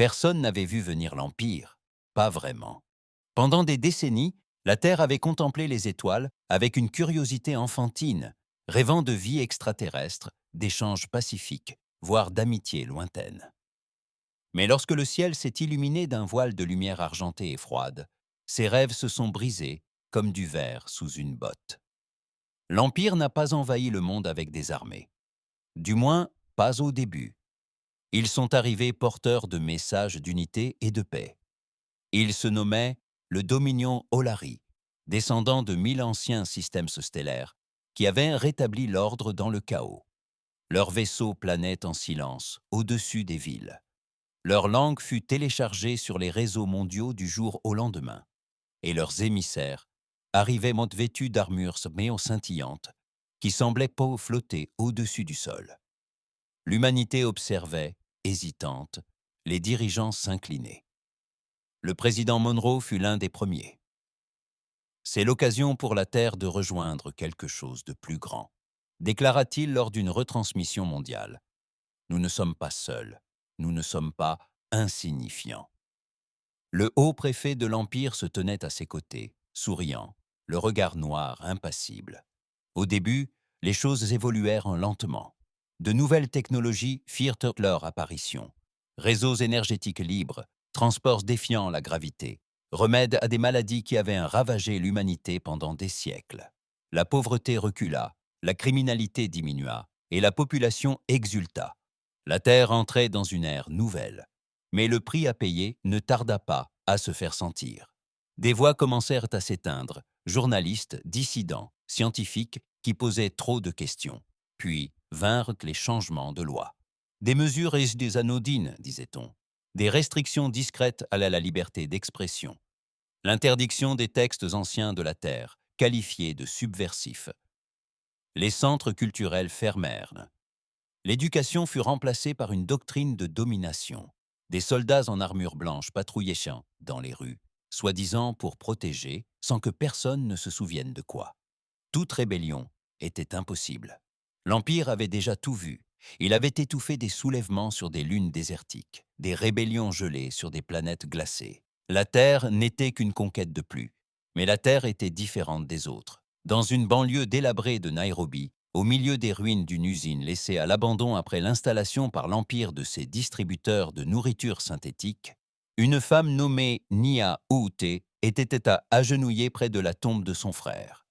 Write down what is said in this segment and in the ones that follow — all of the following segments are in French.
Personne n'avait vu venir l'Empire, pas vraiment. Pendant des décennies, la Terre avait contemplé les étoiles avec une curiosité enfantine, rêvant de vie extraterrestre, d'échanges pacifiques, voire d'amitié lointaine. Mais lorsque le ciel s'est illuminé d'un voile de lumière argentée et froide, ses rêves se sont brisés comme du verre sous une botte. L'Empire n'a pas envahi le monde avec des armées. Du moins, pas au début. Ils sont arrivés porteurs de messages d'unité et de paix. Ils se nommaient le Dominion Olari, descendant de 1000 anciens systèmes stellaires qui avaient rétabli l'ordre dans le chaos. Leurs vaisseaux planaient en silence au-dessus des villes. Leur langue fut téléchargée sur les réseaux mondiaux du jour au lendemain, et leurs émissaires arrivaient vêtus d'armures scintillantes qui semblaient flotter au-dessus du sol. L'humanité observait, hésitante, les dirigeants s'incliner. Le président Monroe fut l'un des premiers. C'est l'occasion pour la Terre de rejoindre quelque chose de plus grand, déclara-t-il lors d'une retransmission mondiale. Nous ne sommes pas seuls, nous ne sommes pas insignifiants. Le haut préfet de l'Empire se tenait à ses côtés, souriant, le regard noir, impassible. Au début, les choses évoluèrent lentement. De nouvelles technologies firent leur apparition. Réseaux énergétiques libres, transports défiant la gravité, remèdes à des maladies qui avaient ravagé l'humanité pendant des siècles. La pauvreté recula, la criminalité diminua, et la population exulta. La Terre entrait dans une ère nouvelle. Mais le prix à payer ne tarda pas à se faire sentir. Des voix commencèrent à s'éteindre, journalistes, dissidents, scientifiques qui posaient trop de questions. Puis vinrent les changements de loi. Des mesures et des anodines, disait-on. Des restrictions discrètes à la liberté d'expression. L'interdiction des textes anciens de la Terre, qualifiés de subversifs. Les centres culturels fermèrent. L'éducation fut remplacée par une doctrine de domination. Des soldats en armure blanche patrouillaient dans les rues, soi-disant pour protéger, sans que personne ne se souvienne de quoi. Toute rébellion était impossible. L'Empire avait déjà tout vu. Il avait étouffé des soulèvements sur des lunes désertiques, des rébellions gelées sur des planètes glacées. La Terre n'était qu'une conquête de plus, mais la Terre était différente des autres. Dans une banlieue délabrée de Nairobi, au milieu des ruines d'une usine laissée à l'abandon après l'installation par l'Empire de ses distributeurs de nourriture synthétique, une femme nommée Nia Outé était agenouillée près de la tombe de son frère.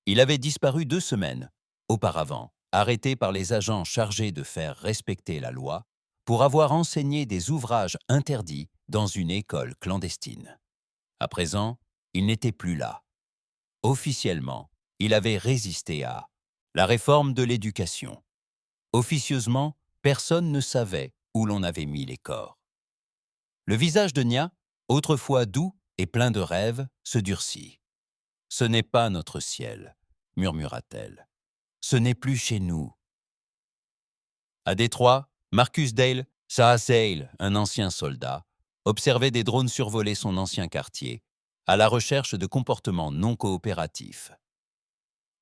Il avait disparu 2 semaines auparavant, arrêté par les agents chargés de faire respecter la loi pour avoir enseigné des ouvrages interdits dans une école clandestine. À présent, il n'était plus là. Officiellement, il avait résisté à la réforme de l'éducation. Officieusement, personne ne savait où l'on avait mis les corps. Le visage de Nia, autrefois doux et plein de rêves, se durcit. « Ce n'est pas notre ciel », murmura-t-elle. « Ce n'est plus chez nous. » À Détroit, Marcus Dale Saazeil, un ancien soldat, observait des drones survoler son ancien quartier, à la recherche de comportements non coopératifs.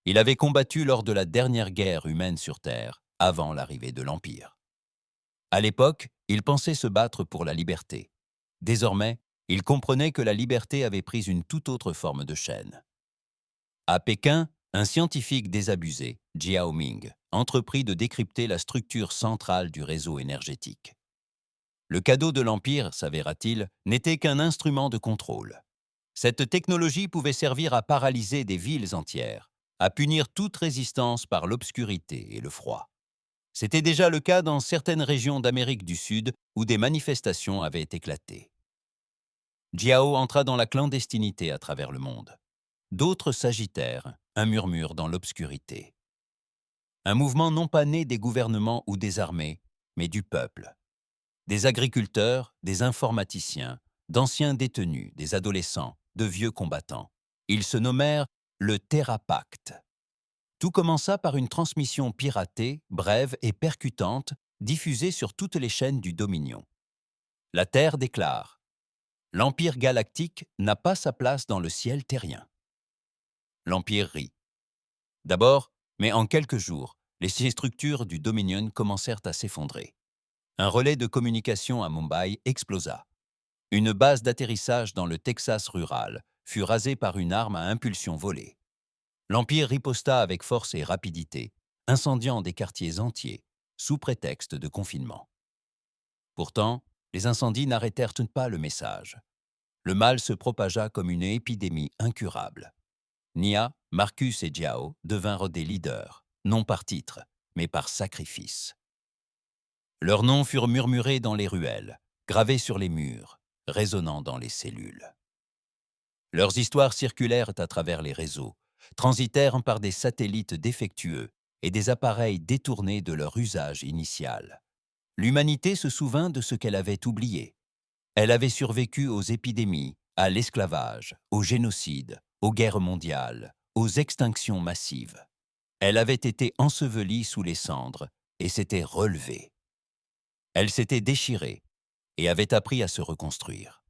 Il avait combattu lors de la dernière guerre humaine sur Terre, avant l'arrivée de l'Empire. À l'époque, il pensait se battre pour la liberté. Désormais, il comprenait que la liberté avait pris une toute autre forme de chaîne. À Pékin, un scientifique désabusé, Jiao Ming, entreprit de décrypter la structure centrale du réseau énergétique. Le cadeau de l'Empire, s'avéra-t-il, n'était qu'un instrument de contrôle. Cette technologie pouvait servir à paralyser des villes entières, à punir toute résistance par l'obscurité et le froid. C'était déjà le cas dans certaines régions d'Amérique du Sud où des manifestations avaient éclaté. Jiao entra dans la clandestinité à travers le monde. D'autres s'agitèrent, un murmure dans l'obscurité. Un mouvement non pas né des gouvernements ou des armées, mais du peuple. Des agriculteurs, des informaticiens, d'anciens détenus, des adolescents, de vieux combattants. Ils se nommèrent le Terrapacte. Tout commença par une transmission piratée, brève et percutante, diffusée sur toutes les chaînes du Dominion. La Terre déclare: l'Empire galactique n'a pas sa place dans le ciel terrien. L'Empire rit. D'abord, mais en quelques jours, les structures du Dominion commencèrent à s'effondrer. Un relais de communication à Mumbai explosa. Une base d'atterrissage dans le Texas rural fut rasée par une arme à impulsion volée. L'Empire riposta avec force et rapidité, incendiant des quartiers entiers, sous prétexte de confinement. Pourtant, les incendies n'arrêtèrent pas le message. Le mal se propagea comme une épidémie incurable. Nia, Marcus et Jiao devinrent des leaders, non par titre, mais par sacrifice. Leurs noms furent murmurés dans les ruelles, gravés sur les murs, résonnant dans les cellules. Leurs histoires circulèrent à travers les réseaux, transitèrent par des satellites défectueux et des appareils détournés de leur usage initial. L'humanité se souvint de ce qu'elle avait oublié. Elle avait survécu aux épidémies, à l'esclavage, au génocide, aux guerres mondiales, aux extinctions massives. Elle avait été ensevelie sous les cendres et s'était relevée. Elle s'était déchirée et avait appris à se reconstruire.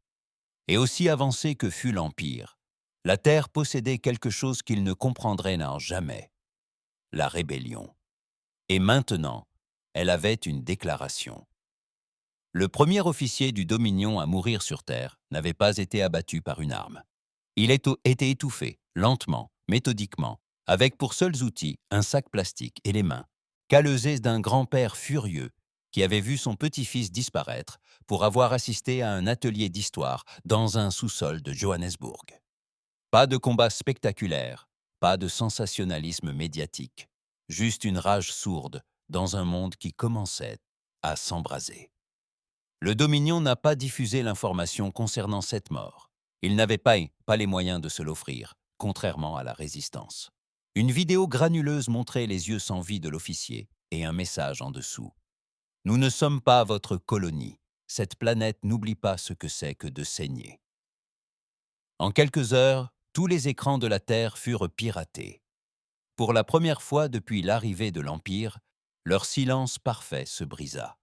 Et aussi avancé que fut l'Empire, la Terre possédait quelque chose qu'il ne comprendrait jamais, la rébellion. Et maintenant, elle avait une déclaration. Le premier officier du Dominion à mourir sur Terre n'avait pas été abattu par une arme. Il était étouffé, lentement, méthodiquement, avec pour seuls outils un sac plastique et les mains, calesées d'un grand-père furieux qui avait vu son petit-fils disparaître pour avoir assisté à un atelier d'histoire dans un sous-sol de Johannesburg. Pas de combat spectaculaire, pas de sensationnalisme médiatique, juste une rage sourde dans un monde qui commençait à s'embraser. Le Dominion n'a pas diffusé l'information concernant cette mort. Il n'avait pas les moyens de se l'offrir, contrairement à la résistance. Une vidéo granuleuse montrait les yeux sans vie de l'officier et un message en dessous. « Nous ne sommes pas votre colonie. Cette planète n'oublie pas ce que c'est que de saigner. » En quelques heures, tous les écrans de la Terre furent piratés. Pour la première fois depuis l'arrivée de l'Empire, leur silence parfait se brisa.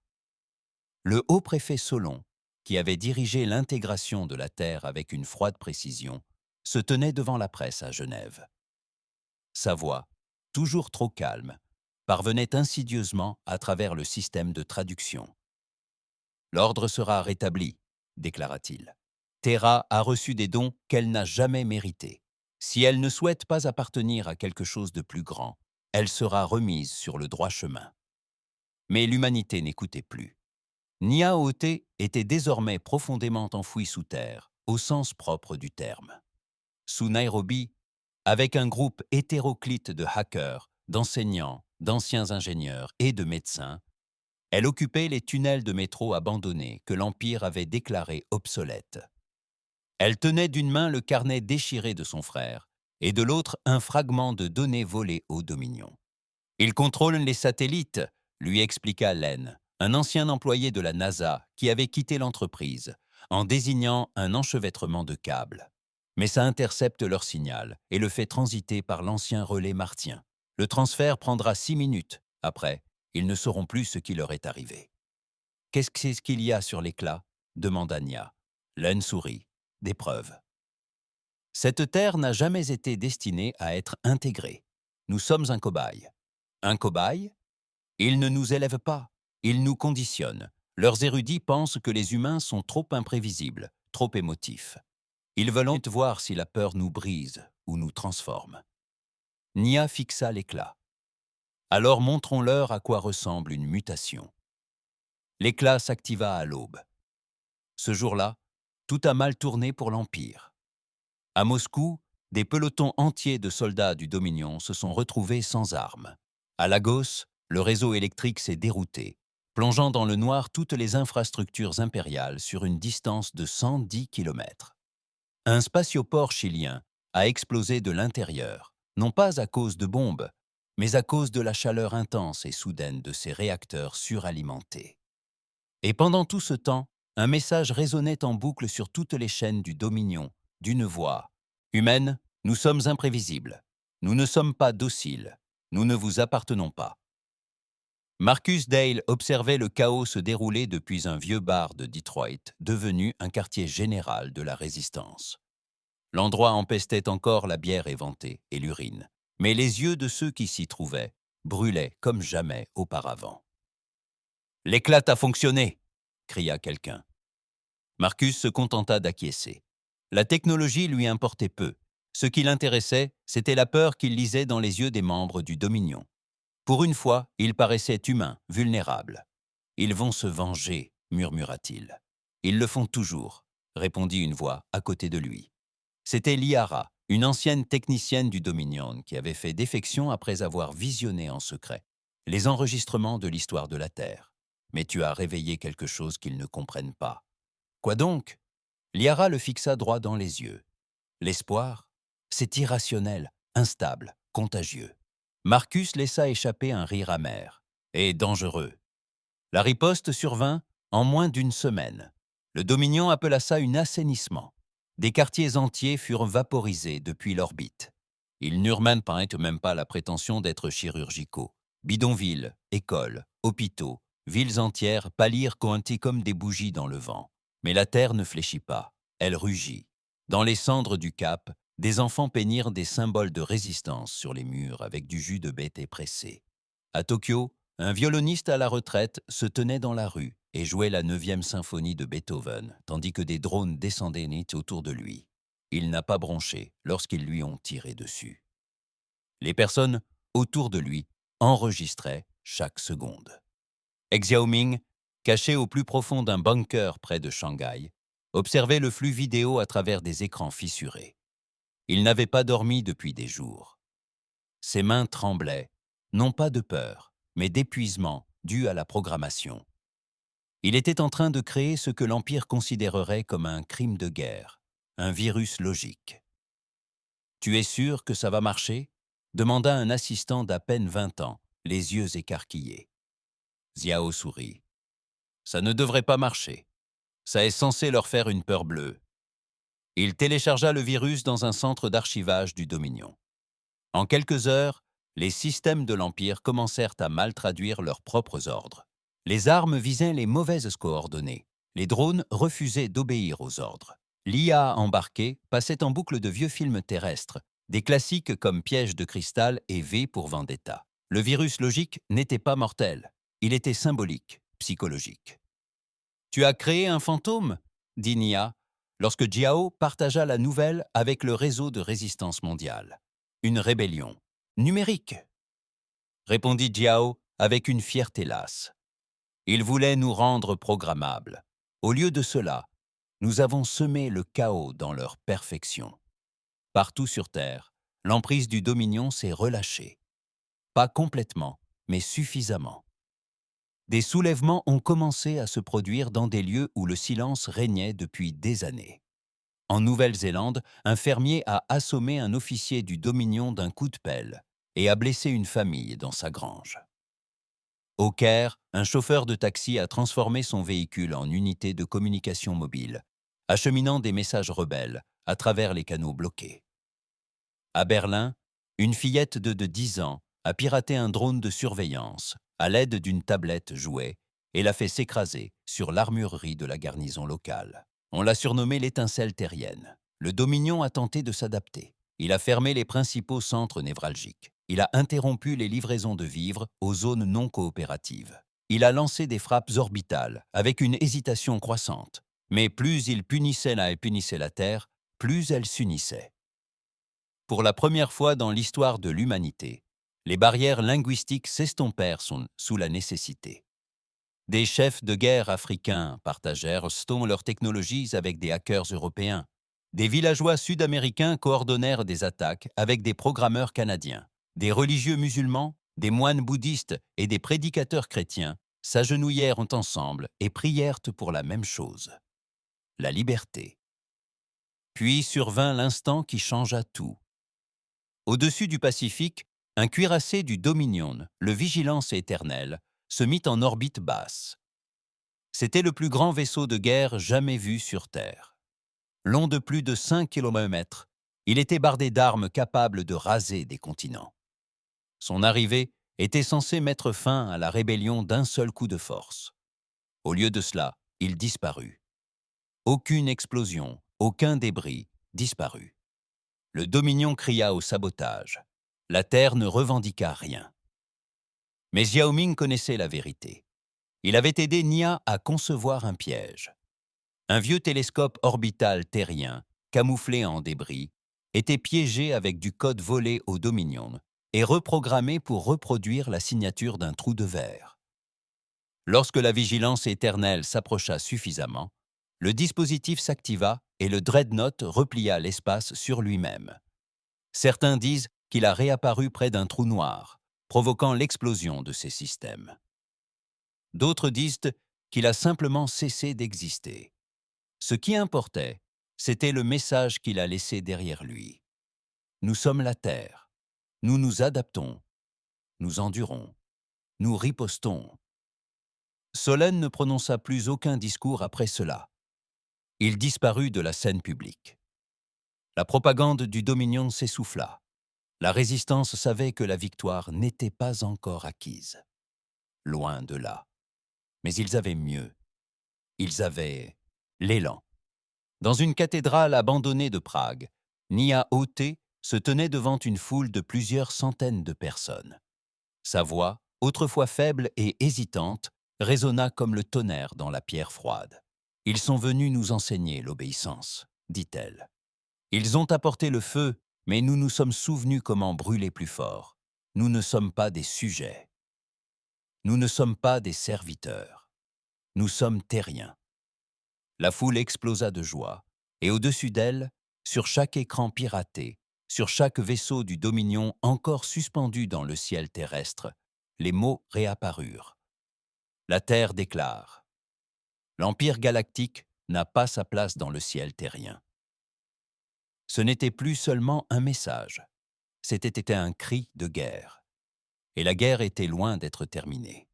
Le haut-préfet Solon, qui avait dirigé l'intégration de la Terre avec une froide précision, se tenait devant la presse à Genève. Sa voix, toujours trop calme, parvenait insidieusement à travers le système de traduction. « L'ordre sera rétabli, déclara-t-il. Terra a reçu des dons qu'elle n'a jamais mérités. Si elle ne souhaite pas appartenir à quelque chose de plus grand, elle sera remise sur le droit chemin. » Mais l'humanité n'écoutait plus. Niaoté était désormais profondément enfoui sous terre, au sens propre du terme. Sous Nairobi, avec un groupe hétéroclite de hackers, d'enseignants, d'anciens ingénieurs et de médecins, elle occupait les tunnels de métro abandonnés que l'Empire avait déclarés obsolètes. Elle tenait d'une main le carnet déchiré de son frère et de l'autre un fragment de données volées au Dominion. « Ils contrôlent les satellites », lui expliqua Len, un ancien employé de la NASA qui avait quitté l'entreprise, en désignant un enchevêtrement de câbles. Mais ça intercepte leur signal et le fait transiter par l'ancien relais martien. Le transfert prendra 6 minutes. Après, ils ne sauront plus ce qui leur est arrivé. « Qu'est-ce qu'il y a sur l'éclat » demanda Nia. Len sourit. « Des preuves. » Cette Terre n'a jamais été destinée à être intégrée. Nous sommes un cobaye. Un cobaye ? Ils ne nous élèvent pas, ils nous conditionnent. Leurs érudits pensent que les humains sont trop imprévisibles, trop émotifs. Ils veulent voir si la peur nous brise ou nous transforme. Nia fixa l'éclat. Alors montrons-leur à quoi ressemble une mutation. L'éclat s'activa à l'aube. Ce jour-là, tout a mal tourné pour l'Empire. À Moscou, des pelotons entiers de soldats du Dominion se sont retrouvés sans armes. À Lagos, le réseau électrique s'est dérouté, plongeant dans le noir toutes les infrastructures impériales sur une distance de 110 km. Un spatioport chilien a explosé de l'intérieur, non pas à cause de bombes, mais à cause de la chaleur intense et soudaine de ses réacteurs suralimentés. Et pendant tout ce temps, un message résonnait en boucle sur toutes les chaînes du Dominion, d'une voix. « Humaine, nous sommes imprévisibles. Nous ne sommes pas dociles. Nous ne vous appartenons pas. » Marcus Dale observait le chaos se dérouler depuis un vieux bar de Detroit, devenu un quartier général de la résistance. L'endroit empestait encore la bière éventée et l'urine, mais les yeux de ceux qui s'y trouvaient brûlaient comme jamais auparavant. L'éclate a fonctionné, cria quelqu'un. Marcus se contenta d'acquiescer. La technologie lui importait peu. Ce qui l'intéressait, c'était la peur qu'il lisait dans les yeux des membres du Dominion. Pour une fois, il paraissait humain, vulnérable. « Ils vont se venger », murmura-t-il. « Ils le font toujours », répondit une voix à côté de lui. C'était Liara, une ancienne technicienne du Dominion qui avait fait défection après avoir visionné en secret les enregistrements de l'histoire de la Terre. « Mais tu as réveillé quelque chose qu'ils ne comprennent pas. »« Quoi donc ?» Liara le fixa droit dans les yeux. « L'espoir, c'est irrationnel, instable, contagieux. » Marcus laissa échapper un rire amer. « Et dangereux. » La riposte survint en moins d'une semaine. Le Dominion appela ça un assainissement. Des quartiers entiers furent vaporisés depuis l'orbite. Ils n'eurent même pas la prétention d'être chirurgicaux. Bidonvilles, écoles, hôpitaux, villes entières pâlirent cointés comme des bougies dans le vent. Mais la terre ne fléchit pas, elle rugit. Dans les cendres du cap, des enfants peignirent des symboles de résistance sur les murs avec du jus de bêtes pressé. À Tokyo, un violoniste à la retraite se tenait dans la rue et jouait la 9e symphonie de Beethoven, tandis que des drones descendaient net autour de lui. Il n'a pas bronché lorsqu'ils lui ont tiré dessus. Les personnes autour de lui enregistraient chaque seconde. Xiaoming, caché au plus profond d'un bunker près de Shanghai, observait le flux vidéo à travers des écrans fissurés. Il n'avait pas dormi depuis des jours. Ses mains tremblaient, non pas de peur, mais d'épuisement dû à la programmation. Il était en train de créer ce que l'Empire considérerait comme un crime de guerre, un virus logique. « Tu es sûr que ça va marcher ?» demanda un assistant d'à peine 20 ans, les yeux écarquillés. Xiao sourit. « Ça ne devrait pas marcher. Ça est censé leur faire une peur bleue. » Il téléchargea le virus dans un centre d'archivage du Dominion. En quelques heures, les systèmes de l'Empire commencèrent à mal traduire leurs propres ordres. Les armes visaient les mauvaises coordonnées. Les drones refusaient d'obéir aux ordres. L'IA embarquée passait en boucle de vieux films terrestres, des classiques comme Piège de cristal et V pour Vendetta. Le virus logique n'était pas mortel. Il était symbolique, psychologique. « Tu as créé un fantôme ?» dit Nia, lorsque Jiao partagea la nouvelle avec le réseau de résistance mondiale. « Une rébellion. Numérique !» répondit Jiao avec une fierté lasse. « Ils voulaient nous rendre programmables. Au lieu de cela, nous avons semé le chaos dans leur perfection. » Partout sur Terre, l'emprise du Dominion s'est relâchée. Pas complètement, mais suffisamment. Des soulèvements ont commencé à se produire dans des lieux où le silence régnait depuis des années. En Nouvelle-Zélande, un fermier a assommé un officier du Dominion d'un coup de pelle et a blessé une famille dans sa grange. Au Caire, un chauffeur de taxi a transformé son véhicule en unité de communication mobile, acheminant des messages rebelles à travers les canaux bloqués. À Berlin, une fillette de 10 ans a piraté un drone de surveillance à l'aide d'une tablette jouet et l'a fait s'écraser sur l'armurerie de la garnison locale. On l'a surnommée l'étincelle terrienne. Le Dominion a tenté de s'adapter. Il a fermé les principaux centres névralgiques. Il a interrompu les livraisons de vivres aux zones non coopératives. Il a lancé des frappes orbitales avec une hésitation croissante. Mais plus il punissait la Terre, plus elle s'unissait. Pour la première fois dans l'histoire de l'humanité, les barrières linguistiques s'estompèrent sous la nécessité. Des chefs de guerre africains partagèrent leurs technologies avec des hackers européens. Des villageois sud-américains coordonnèrent des attaques avec des programmeurs canadiens. Des religieux musulmans, des moines bouddhistes et des prédicateurs chrétiens s'agenouillèrent ensemble et prièrent pour la même chose, la liberté. Puis survint l'instant qui changea tout. Au-dessus du Pacifique, un cuirassé du Dominion, le Vigilance éternel, se mit en orbite basse. C'était le plus grand vaisseau de guerre jamais vu sur Terre. Long de plus de 5 km, il était bardé d'armes capables de raser des continents. Son arrivée était censée mettre fin à la rébellion d'un seul coup de force. Au lieu de cela, il disparut. Aucune explosion, aucun débris, disparut. Le Dominion cria au sabotage. La Terre ne revendiqua rien. Mais Xiaoming connaissait la vérité. Il avait aidé Nia à concevoir un piège. Un vieux télescope orbital terrien, camouflé en débris, était piégé avec du code volé au Dominion et reprogrammé pour reproduire la signature d'un trou de verre. Lorsque la vigilance éternelle s'approcha suffisamment, le dispositif s'activa et le Dreadnought replia l'espace sur lui-même. Certains disent qu'il a réapparu près d'un trou noir, provoquant l'explosion de ces systèmes. D'autres disent qu'il a simplement cessé d'exister. Ce qui importait, c'était le message qu'il a laissé derrière lui. Nous sommes la Terre. Nous nous adaptons. Nous endurons. Nous ripostons. Solène ne prononça plus aucun discours après cela. Il disparut de la scène publique. La propagande du Dominion s'essouffla. La résistance savait que la victoire n'était pas encore acquise. Loin de là. Mais ils avaient mieux. Ils avaient l'élan. Dans une cathédrale abandonnée de Prague, Nia Oté se tenait devant une foule de plusieurs centaines de personnes. Sa voix, autrefois faible et hésitante, résonna comme le tonnerre dans la pierre froide. « Ils sont venus nous enseigner l'obéissance, dit-elle. Ils ont apporté le feu, mais nous nous sommes souvenus comment brûler plus fort. Nous ne sommes pas des sujets. Nous ne sommes pas des serviteurs. Nous sommes terriens. » La foule explosa de joie, et au-dessus d'elle, sur chaque écran piraté, sur chaque vaisseau du Dominion encore suspendu dans le ciel terrestre, les mots réapparurent. La Terre déclare: l'Empire galactique n'a pas sa place dans le ciel terrien. Ce n'était plus seulement un message, c'était un cri de guerre. Et la guerre était loin d'être terminée.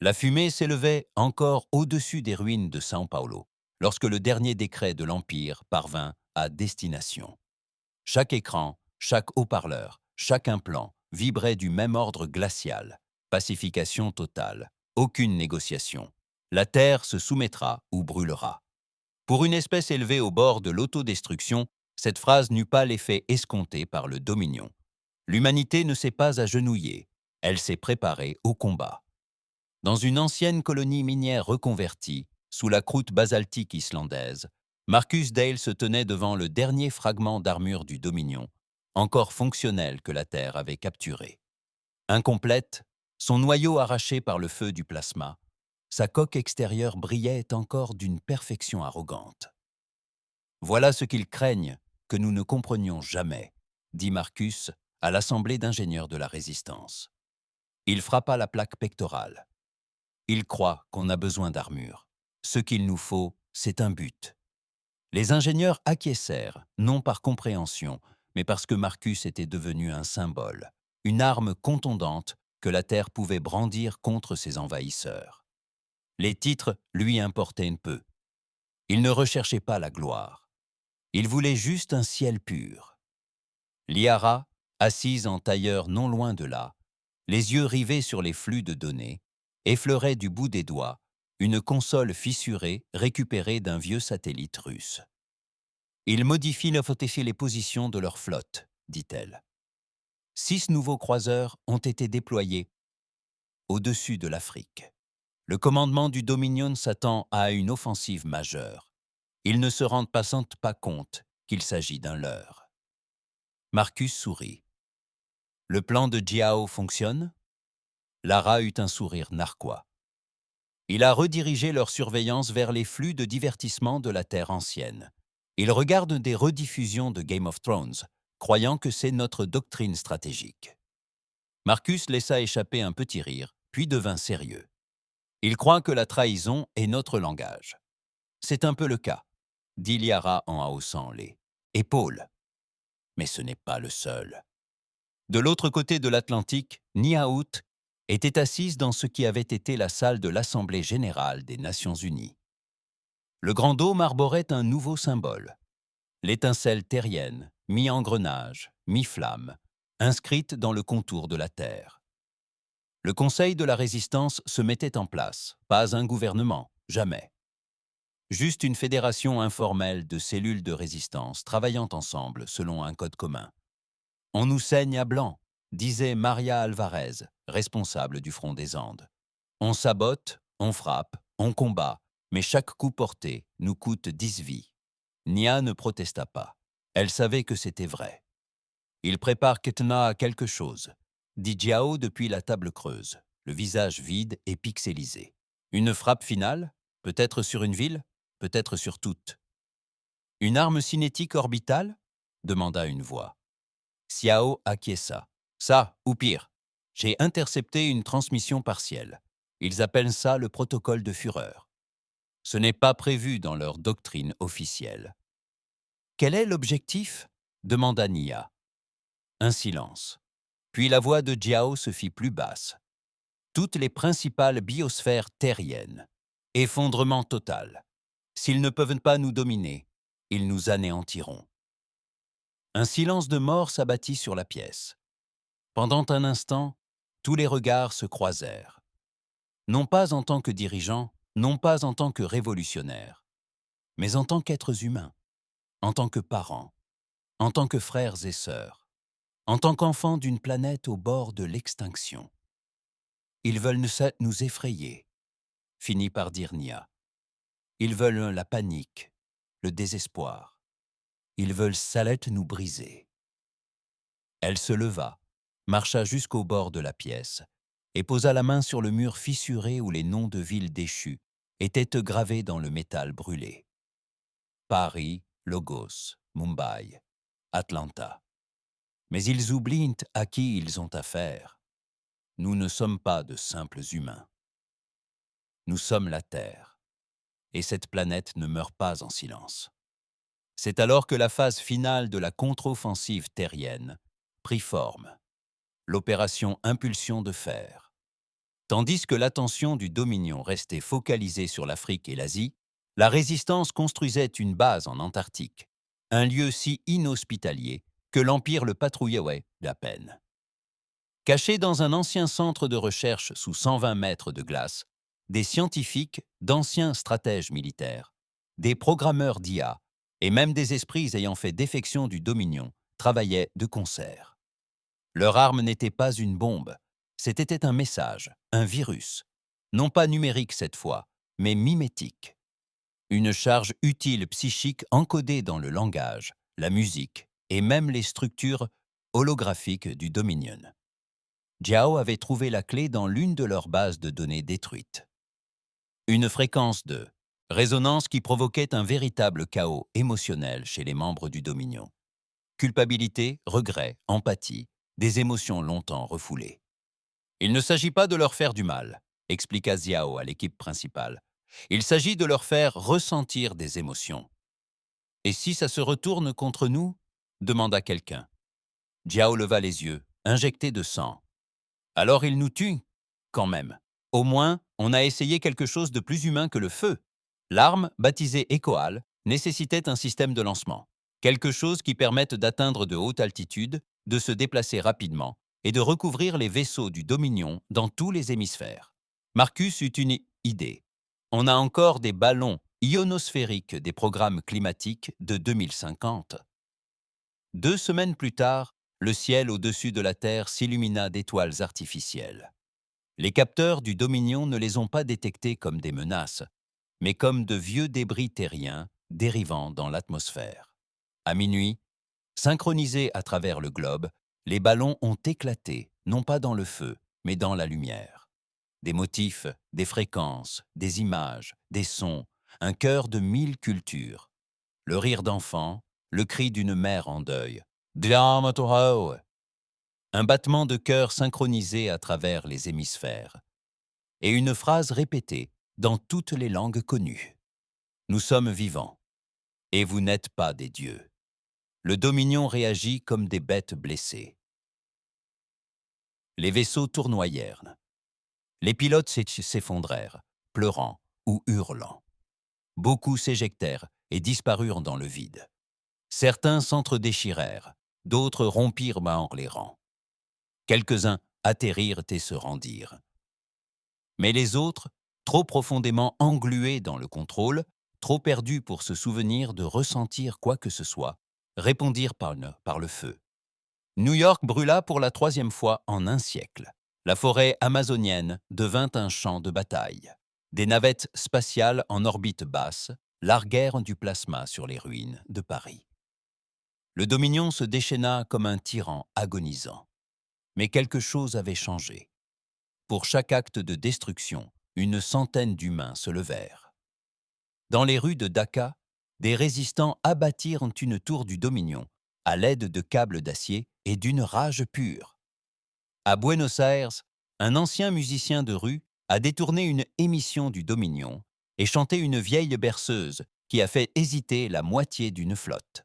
La fumée s'élevait encore au-dessus des ruines de São Paulo, lorsque le dernier décret de l'Empire parvint à destination. Chaque écran, chaque haut-parleur, chaque implant vibrait du même ordre glacial. Pacification totale, aucune négociation. La Terre se soumettra ou brûlera. Pour une espèce élevée au bord de l'autodestruction, cette phrase n'eut pas l'effet escompté par le Dominion. L'humanité ne s'est pas agenouillée, elle s'est préparée au combat. Dans une ancienne colonie minière reconvertie, sous la croûte basaltique islandaise, Marcus Dale se tenait devant le dernier fragment d'armure du Dominion, encore fonctionnel que la Terre avait capturé. Incomplète, son noyau arraché par le feu du plasma, sa coque extérieure brillait encore d'une perfection arrogante. « Voilà ce qu'ils craignent, que nous ne comprenions jamais », dit Marcus à l'Assemblée d'ingénieurs de la Résistance. Il frappa la plaque pectorale. Ils croient qu'on a besoin d'armure. Ce qu'il nous faut, c'est un but. Les ingénieurs acquiescèrent, non par compréhension, mais parce que Marcus était devenu un symbole, une arme contondante que la Terre pouvait brandir contre ses envahisseurs. Les titres lui importaient peu. Il ne recherchait pas la gloire. Il voulait juste un ciel pur. Liara, assise en tailleur non loin de là, les yeux rivés sur les flux de données, effleurait du bout des doigts une console fissurée récupérée d'un vieux satellite russe. « Ils modifient les positions de leur flotte, dit-elle. 6 nouveaux croiseurs ont été déployés au-dessus de l'Afrique. Le commandement du Dominion s'attend à une offensive majeure. Ils ne se rendent pas compte qu'il s'agit d'un leurre. » Marcus sourit. « Le plan de Jiao fonctionne ?» Lara eut un sourire narquois. Il a redirigé leur surveillance vers les flux de divertissement de la Terre ancienne. Ils regardent des rediffusions de Game of Thrones, croyant que c'est notre doctrine stratégique. Marcus laissa échapper un petit rire, puis devint sérieux. Il croit que la trahison est notre langage. C'est un peu le cas, dit Liara en haussant les épaules. Mais ce n'est pas le seul. De l'autre côté de l'Atlantique, Niaout était assise dans ce qui avait été la salle de l'Assemblée générale des Nations unies. Le grand dôme arborait un nouveau symbole, l'étincelle terrienne, mi-engrenage, mi-flamme, inscrite dans le contour de la Terre. Le Conseil de la Résistance se mettait en place, pas un gouvernement, jamais. Juste une fédération informelle de cellules de résistance travaillant ensemble selon un code commun. « On nous saigne à blanc », disait Maria Alvarez, responsable du Front des Andes. « On sabote, On frappe, on combat, mais chaque coup porté nous coûte 10 vies. Nia ne protesta pas. Elle savait que c'était vrai. Il prépare Ketna à quelque chose, dit Jiao depuis la table creuse, le visage vide et pixelisé. Une frappe finale, peut-être sur une ville, peut-être sur toutes. Une arme cinétique orbitale demanda une voix. Xiao acquiesça. Ça, ou pire, j'ai intercepté une transmission partielle. Ils appellent ça le protocole de Führer. Ce n'est pas prévu dans leur doctrine officielle. Quel est l'objectif demanda Nia. Un silence. Puis la voix de Jiao se fit plus basse. Toutes les principales biosphères terriennes. Effondrement total. S'ils ne peuvent pas nous dominer, ils nous anéantiront. Un silence de mort s'abattit sur la pièce. Pendant un instant, tous les regards se croisèrent. Non pas en tant que dirigeants, non pas en tant que révolutionnaires, mais en tant qu'êtres humains, en tant que parents, en tant que frères et sœurs, en tant qu'enfants d'une planète au bord de l'extinction. Ils veulent nous effrayer, finit par dire Nia. Ils veulent la panique, le désespoir. Ils veulent Salet nous briser. Elle se leva, marcha jusqu'au bord de la pièce et posa la main sur le mur fissuré où les noms de villes déchues étaient gravés dans le métal brûlé. Paris, Logos, Mumbai, Atlanta. Mais ils oublient à qui ils ont affaire. Nous ne sommes pas de simples humains. Nous sommes la Terre, et cette planète ne meurt pas en silence. C'est alors que la phase finale de la contre-offensive terrienne prit forme, l'opération Impulsion de fer. Tandis que l'attention du Dominion restait focalisée sur l'Afrique et l'Asie, la résistance construisait une base en Antarctique, un lieu si inhospitalier que l'Empire le patrouillait à peine. Cachés dans un ancien centre de recherche sous 120 mètres de glace, des scientifiques, d'anciens stratèges militaires, des programmeurs d'IA et même des esprits ayant fait défection du Dominion travaillaient de concert. Leur arme n'était pas une bombe, c'était un message, un virus, non pas numérique cette fois, mais mimétique. Une charge utile psychique encodée dans le langage, la musique et même les structures holographiques du Dominion. Jiao avait trouvé la clé dans l'une de leurs bases de données détruites. Une fréquence de résonance qui provoquait un véritable chaos émotionnel chez les membres du Dominion. Culpabilité, regret, empathie, des émotions longtemps refoulées. Il ne s'agit pas de leur faire du mal, expliqua Xiao à l'équipe principale. Il s'agit de leur faire ressentir des émotions. Et si ça se retourne contre nous demanda quelqu'un. Jiao leva les yeux, injecté de sang. Alors ils nous tuent, quand même. Au moins, on a essayé quelque chose de plus humain que le feu. L'arme, baptisée Ecoal, nécessitait un système de lancement. Quelque chose qui permette d'atteindre de hautes altitudes, de se déplacer rapidement et de recouvrir les vaisseaux du Dominion dans tous les hémisphères. Marcus eut une idée. On a encore des ballons ionosphériques des programmes climatiques de 2050. 2 semaines plus tard, le ciel au-dessus de la Terre s'illumina d'étoiles artificielles. Les capteurs du Dominion ne les ont pas détectés comme des menaces, mais comme de vieux débris terriens dérivant dans l'atmosphère. À minuit, synchronisés à travers le globe, les ballons ont éclaté, non pas dans le feu, mais dans la lumière. Des motifs, des fréquences, des images, des sons, un chœur de 1000 cultures. Le rire d'enfant, le cri d'une mère en deuil. Un battement de cœur synchronisé à travers les hémisphères. Et une phrase répétée dans toutes les langues connues. Nous sommes vivants, et vous n'êtes pas des dieux. Le Dominion réagit comme des bêtes blessées. Les vaisseaux tournoyèrent. Les pilotes s'effondrèrent, pleurant ou hurlant. Beaucoup s'éjectèrent et disparurent dans le vide. Certains s'entre-déchirèrent, d'autres rompirent les rangs. Quelques-uns atterrirent et se rendirent. Mais les autres, trop profondément englués dans le contrôle, trop perdus pour se souvenir de ressentir quoi que ce soit, répondirent par le feu. New York brûla pour la 3e fois en un siècle. La forêt amazonienne devint un champ de bataille. Des navettes spatiales en orbite basse larguèrent du plasma sur les ruines de Paris. Le Dominion se déchaîna comme un tyran agonisant. Mais quelque chose avait changé. Pour chaque acte de destruction, une centaine d'humains se levèrent. Dans les rues de Daca, des résistants abattirent une tour du Dominion à l'aide de câbles d'acier et d'une rage pure. À Buenos Aires, un ancien musicien de rue a détourné une émission du Dominion et chanté une vieille berceuse qui a fait hésiter la moitié d'une flotte.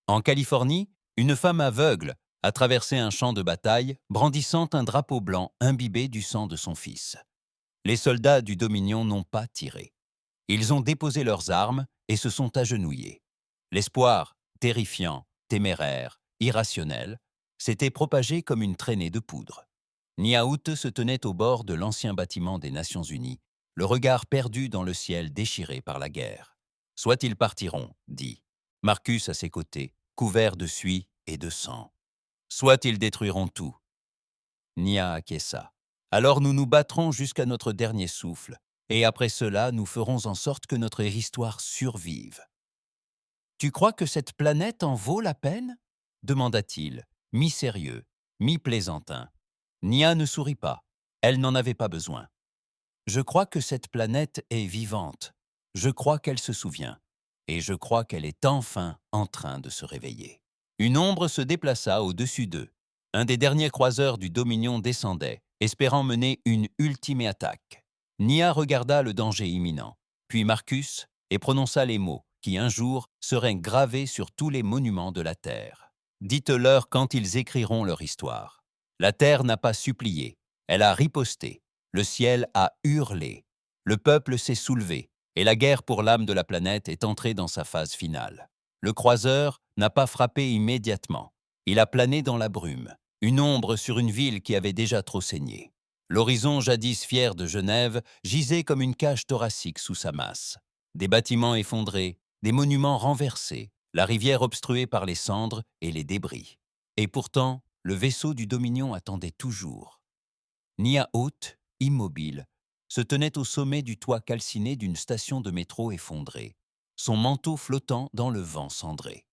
En Californie, une femme aveugle a traversé un champ de bataille brandissant un drapeau blanc imbibé du sang de son fils. Les soldats du Dominion n'ont pas tiré. Ils ont déposé leurs armes et se sont agenouillés. L'espoir, terrifiant, téméraire, irrationnel, s'était propagé comme une traînée de poudre. Niaout se tenait au bord de l'ancien bâtiment des Nations Unies, le regard perdu dans le ciel déchiré par la guerre. « Soit ils partiront, dit Marcus à ses côtés, couvert de suie et de sang. Soit ils détruiront tout. Nia acquiesça. Alors nous nous battrons jusqu'à notre dernier souffle, et après cela, nous ferons en sorte que notre histoire survive. Tu crois que cette planète en vaut la peine demanda-t-il, mi-sérieux, mi-plaisantin. Nia ne sourit pas. Elle n'en avait pas besoin. Je crois que cette planète est vivante. Je crois qu'elle se souvient. Et je crois qu'elle est enfin en train de se réveiller. Une ombre se déplaça au-dessus d'eux. Un des derniers croiseurs du Dominion descendait, espérant mener une ultime attaque. Nia regarda le danger imminent, puis Marcus, et prononça les mots qui, un jour, seraient gravés sur tous les monuments de la Terre. Dites-leur quand ils écriront leur histoire. La Terre n'a pas supplié, elle a riposté. Le ciel a hurlé. Le peuple s'est soulevé, et la guerre pour l'âme de la planète est entrée dans sa phase finale. Le croiseur n'a pas frappé immédiatement. Il a plané dans la brume, une ombre sur une ville qui avait déjà trop saigné. L'horizon jadis fier de Genève gisait comme une cage thoracique sous sa masse. Des bâtiments effondrés, des monuments renversés, la rivière obstruée par les cendres et les débris. Et pourtant, le vaisseau du Dominion attendait toujours. Niaout, immobile, se tenait au sommet du toit calciné d'une station de métro effondrée, son manteau flottant dans le vent cendré.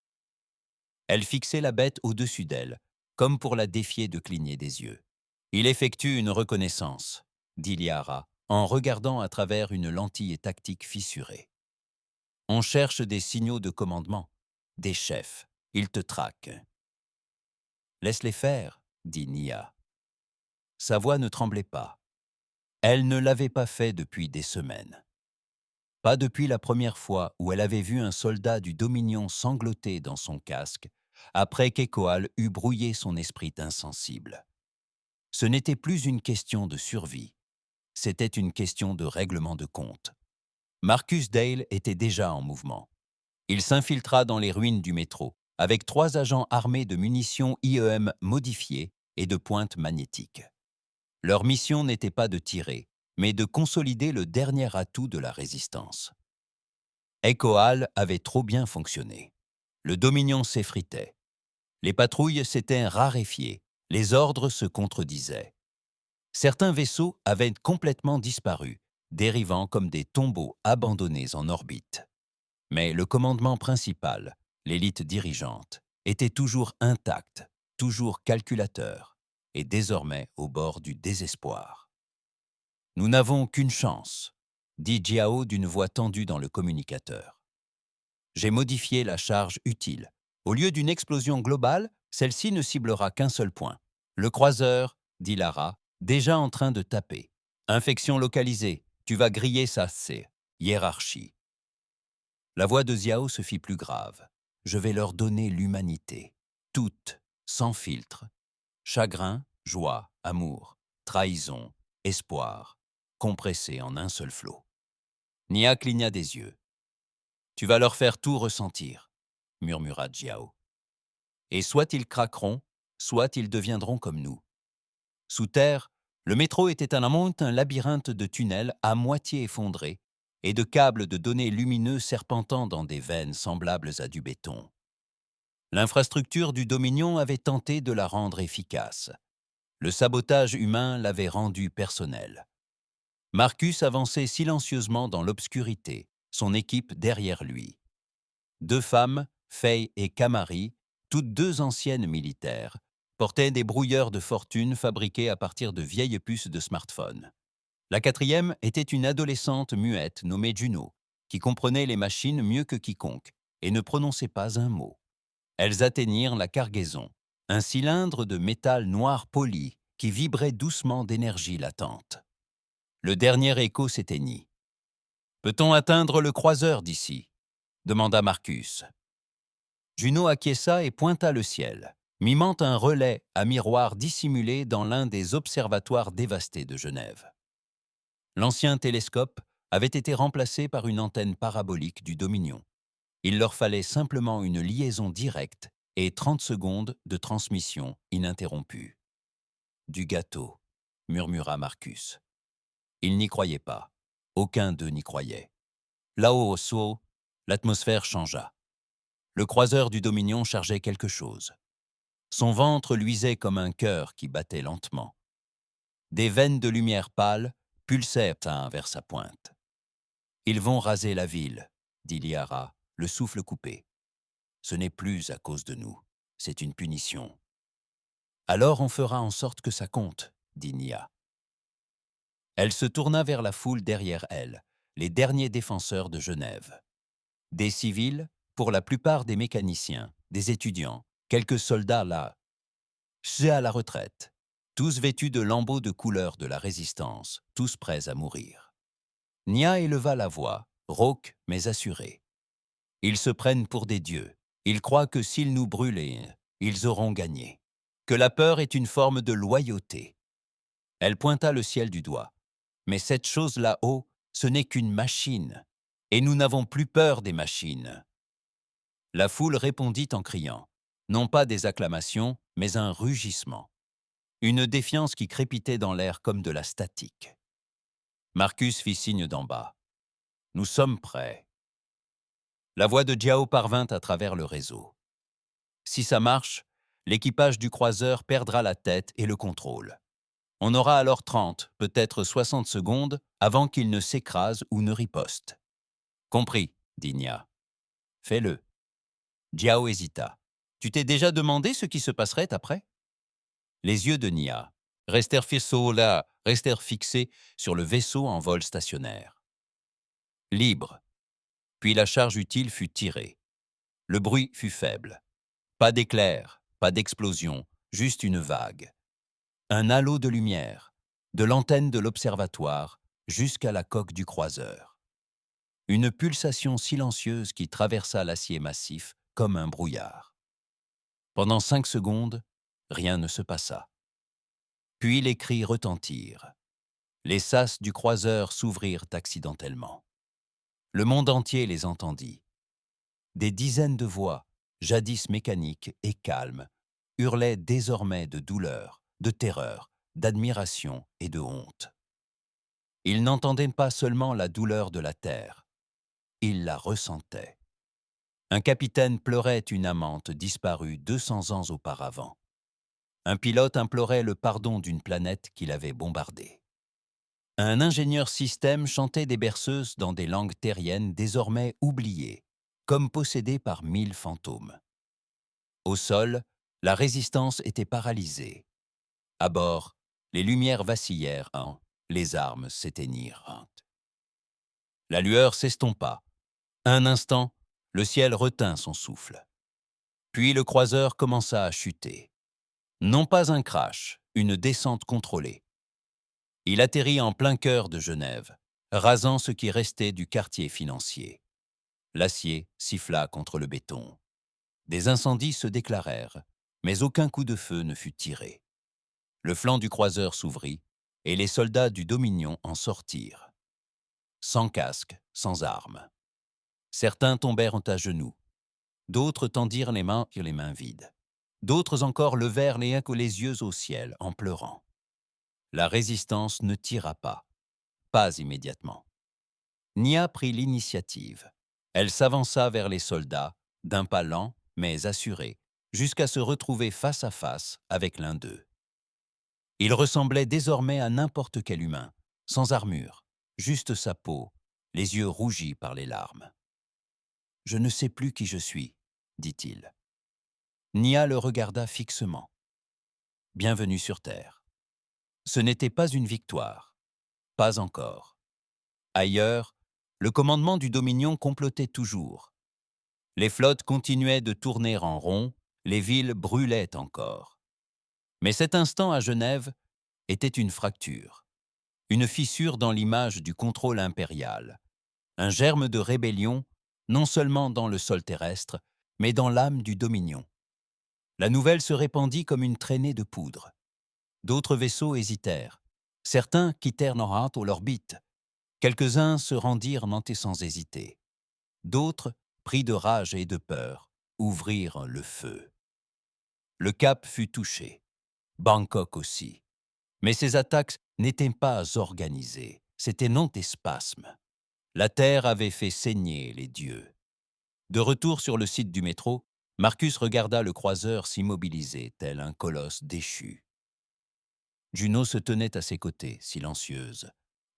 Elle fixait la bête au-dessus d'elle, comme pour la défier de cligner des yeux. « Il effectue une reconnaissance, » dit Liara, en regardant à travers une lentille tactique fissurée. « On cherche des signaux de commandement, des chefs. Ils te traquent. »« Laisse-les faire, » dit Nia. Sa voix ne tremblait pas. Elle ne l'avait pas fait depuis des semaines. Pas depuis la première fois où elle avait vu un soldat du Dominion sangloter dans son casque, après qu'Ecoal eut brouillé son esprit insensible. Ce n'était plus une question de survie, c'était une question de règlement de compte. Marcus Dale était déjà en mouvement. Il s'infiltra dans les ruines du métro, avec 3 agents armés de munitions IEM modifiées et de pointes magnétiques. Leur mission n'était pas de tirer, mais de consolider le dernier atout de la résistance. Ecoal avait trop bien fonctionné. Le Dominion s'effritait. Les patrouilles s'étaient raréfiées, les ordres se contredisaient. Certains vaisseaux avaient complètement disparu, dérivant comme des tombeaux abandonnés en orbite. Mais le commandement principal, l'élite dirigeante, était toujours intact, toujours calculateur, et désormais au bord du désespoir. « Nous n'avons qu'une chance, » dit Jiao d'une voix tendue dans le communicateur. « J'ai modifié la charge utile. Au lieu d'une explosion globale, celle-ci ne ciblera qu'un seul point. Le croiseur, dit Lara, déjà en train de taper. Infection localisée, tu vas griller sa hiérarchie. » La voix de Xiao se fit plus grave. « Je vais leur donner l'humanité, toute, sans filtre. Chagrin, joie, amour, trahison, espoir, compressés en un seul flot. » Nia cligna des yeux. « Tu vas leur faire tout ressentir, » murmura Jiao. « Et soit ils craqueront, soit ils deviendront comme nous. » Sous terre, le métro était un labyrinthe de tunnels à moitié effondrés et de câbles de données lumineux serpentant dans des veines semblables à du béton. L'infrastructure du Dominion avait tenté de la rendre efficace. Le sabotage humain l'avait rendue personnelle. Marcus avançait silencieusement dans l'obscurité, son équipe derrière lui. Deux femmes, Faye et Kamari, toutes deux anciennes militaires, portaient des brouilleurs de fortune fabriqués à partir de vieilles puces de smartphone. La quatrième était une adolescente muette nommée Juno, qui comprenait les machines mieux que quiconque et ne prononçait pas un mot. Elles atteignirent la cargaison, un cylindre de métal noir poli qui vibrait doucement d'énergie latente. Le dernier écho s'éteignit. « Peut-on atteindre le croiseur d'ici » demanda Marcus. Juno acquiesça et pointa le ciel, mimant un relais à miroir dissimulé dans l'un des observatoires dévastés de Genève. L'ancien télescope avait été remplacé par une antenne parabolique du Dominion. Il leur fallait simplement une liaison directe et 30 secondes de transmission ininterrompue. « Du gâteau », murmura Marcus. Ils n'y croyaient pas. Aucun d'eux n'y croyait. Là-haut au saut, l'atmosphère changea. Le croiseur du Dominion chargeait quelque chose. Son ventre luisait comme un cœur qui battait lentement. Des veines de lumière pâle pulsèrent vers sa pointe. « Ils vont raser la ville », dit Liara, le souffle coupé. « Ce n'est plus à cause de nous, c'est une punition. »« Alors on fera en sorte que ça compte, » dit Nia. Elle se tourna vers la foule derrière elle, les derniers défenseurs de Genève. Des civils, pour la plupart des mécaniciens, des étudiants, quelques soldats là. C'est à la retraite, tous vêtus de lambeaux de couleur de la résistance, tous prêts à mourir. Nia éleva la voix, rauque mais assurée. Ils se prennent pour des dieux. Ils croient que s'ils nous brûlent, ils auront gagné. Que la peur est une forme de loyauté. Elle pointa le ciel du doigt. Mais cette chose là-haut, ce n'est qu'une machine. Et nous n'avons plus peur des machines. La foule répondit en criant. Non pas des acclamations, mais un rugissement. Une défiance qui crépitait dans l'air comme de la statique. Marcus fit signe d'en bas. « Nous sommes prêts. » La voix de Jiao parvint à travers le réseau. « Si ça marche, l'équipage du croiseur perdra la tête et le contrôle. On aura alors 30, peut-être 60 secondes avant qu'il ne s'écrase ou ne riposte. »« Compris, » dit Nia. « Fais-le. » Jiao hésita. « Tu t'es déjà demandé ce qui se passerait après ?» Les yeux de Nia restèrent fixés sur le vaisseau en vol stationnaire. Libre. Puis la charge utile fut tirée. Le bruit fut faible. Pas d'éclair, pas d'explosion, juste une vague. Un halo de lumière, de l'antenne de l'observatoire jusqu'à la coque du croiseur. Une pulsation silencieuse qui traversa l'acier massif comme un brouillard. Pendant 5 secondes, rien ne se passa. Puis les cris retentirent. Les sas du croiseur s'ouvrirent accidentellement. Le monde entier les entendit. Des dizaines de voix, jadis mécaniques et calmes, hurlaient désormais de douleur, de terreur, d'admiration et de honte. Ils n'entendaient pas seulement la douleur de la terre, ils la ressentaient. Un capitaine pleurait une amante disparue 200 ans auparavant. Un pilote implorait le pardon d'une planète qu'il avait bombardée. Un ingénieur système chantait des berceuses dans des langues terriennes désormais oubliées, comme possédées par 1000 fantômes. Au sol, la résistance était paralysée. À bord, les lumières vacillèrent, les armes s'éteignirent. La lueur s'estompa. Un instant, le ciel retint son souffle. Puis le croiseur commença à chuter. Non pas un crash, une descente contrôlée. Il atterrit en plein cœur de Genève, rasant ce qui restait du quartier financier. L'acier siffla contre le béton. Des incendies se déclarèrent, mais aucun coup de feu ne fut tiré. Le flanc du croiseur s'ouvrit et les soldats du Dominion en sortirent. Sans casque, sans armes. Certains tombèrent à genoux. D'autres tendirent les mains vides. D'autres encore levèrent les yeux au ciel en pleurant. La résistance ne tira pas immédiatement. Nia prit l'initiative. Elle s'avança vers les soldats, d'un pas lent mais assuré, jusqu'à se retrouver face à face avec l'un d'eux. Il ressemblait désormais à n'importe quel humain, sans armure, juste sa peau, les yeux rougis par les larmes. « Je ne sais plus qui je suis, » dit-il. Nia le regarda fixement. « Bienvenue sur Terre. » Ce n'était pas une victoire. Pas encore. Ailleurs, le commandement du Dominion complotait toujours. Les flottes continuaient de tourner en rond, les villes brûlaient encore. Mais cet instant à Genève était une fracture, une fissure dans l'image du contrôle impérial, un germe de rébellion, non seulement dans le sol terrestre, mais dans l'âme du Dominion. La nouvelle se répandit comme une traînée de poudre. D'autres vaisseaux hésitèrent. Certains quittèrent Norhat l'orbite. Quelques-uns se rendirent nantais sans hésiter. D'autres, pris de rage et de peur, ouvrirent le feu. Le Cap fut touché. Bangkok aussi. Mais ces attaques n'étaient pas organisées. C'était non des spasmes. La Terre avait fait saigner les dieux. De retour sur le site du métro, Marcus regarda le croiseur s'immobiliser, tel un colosse déchu. Juno se tenait à ses côtés, silencieuse,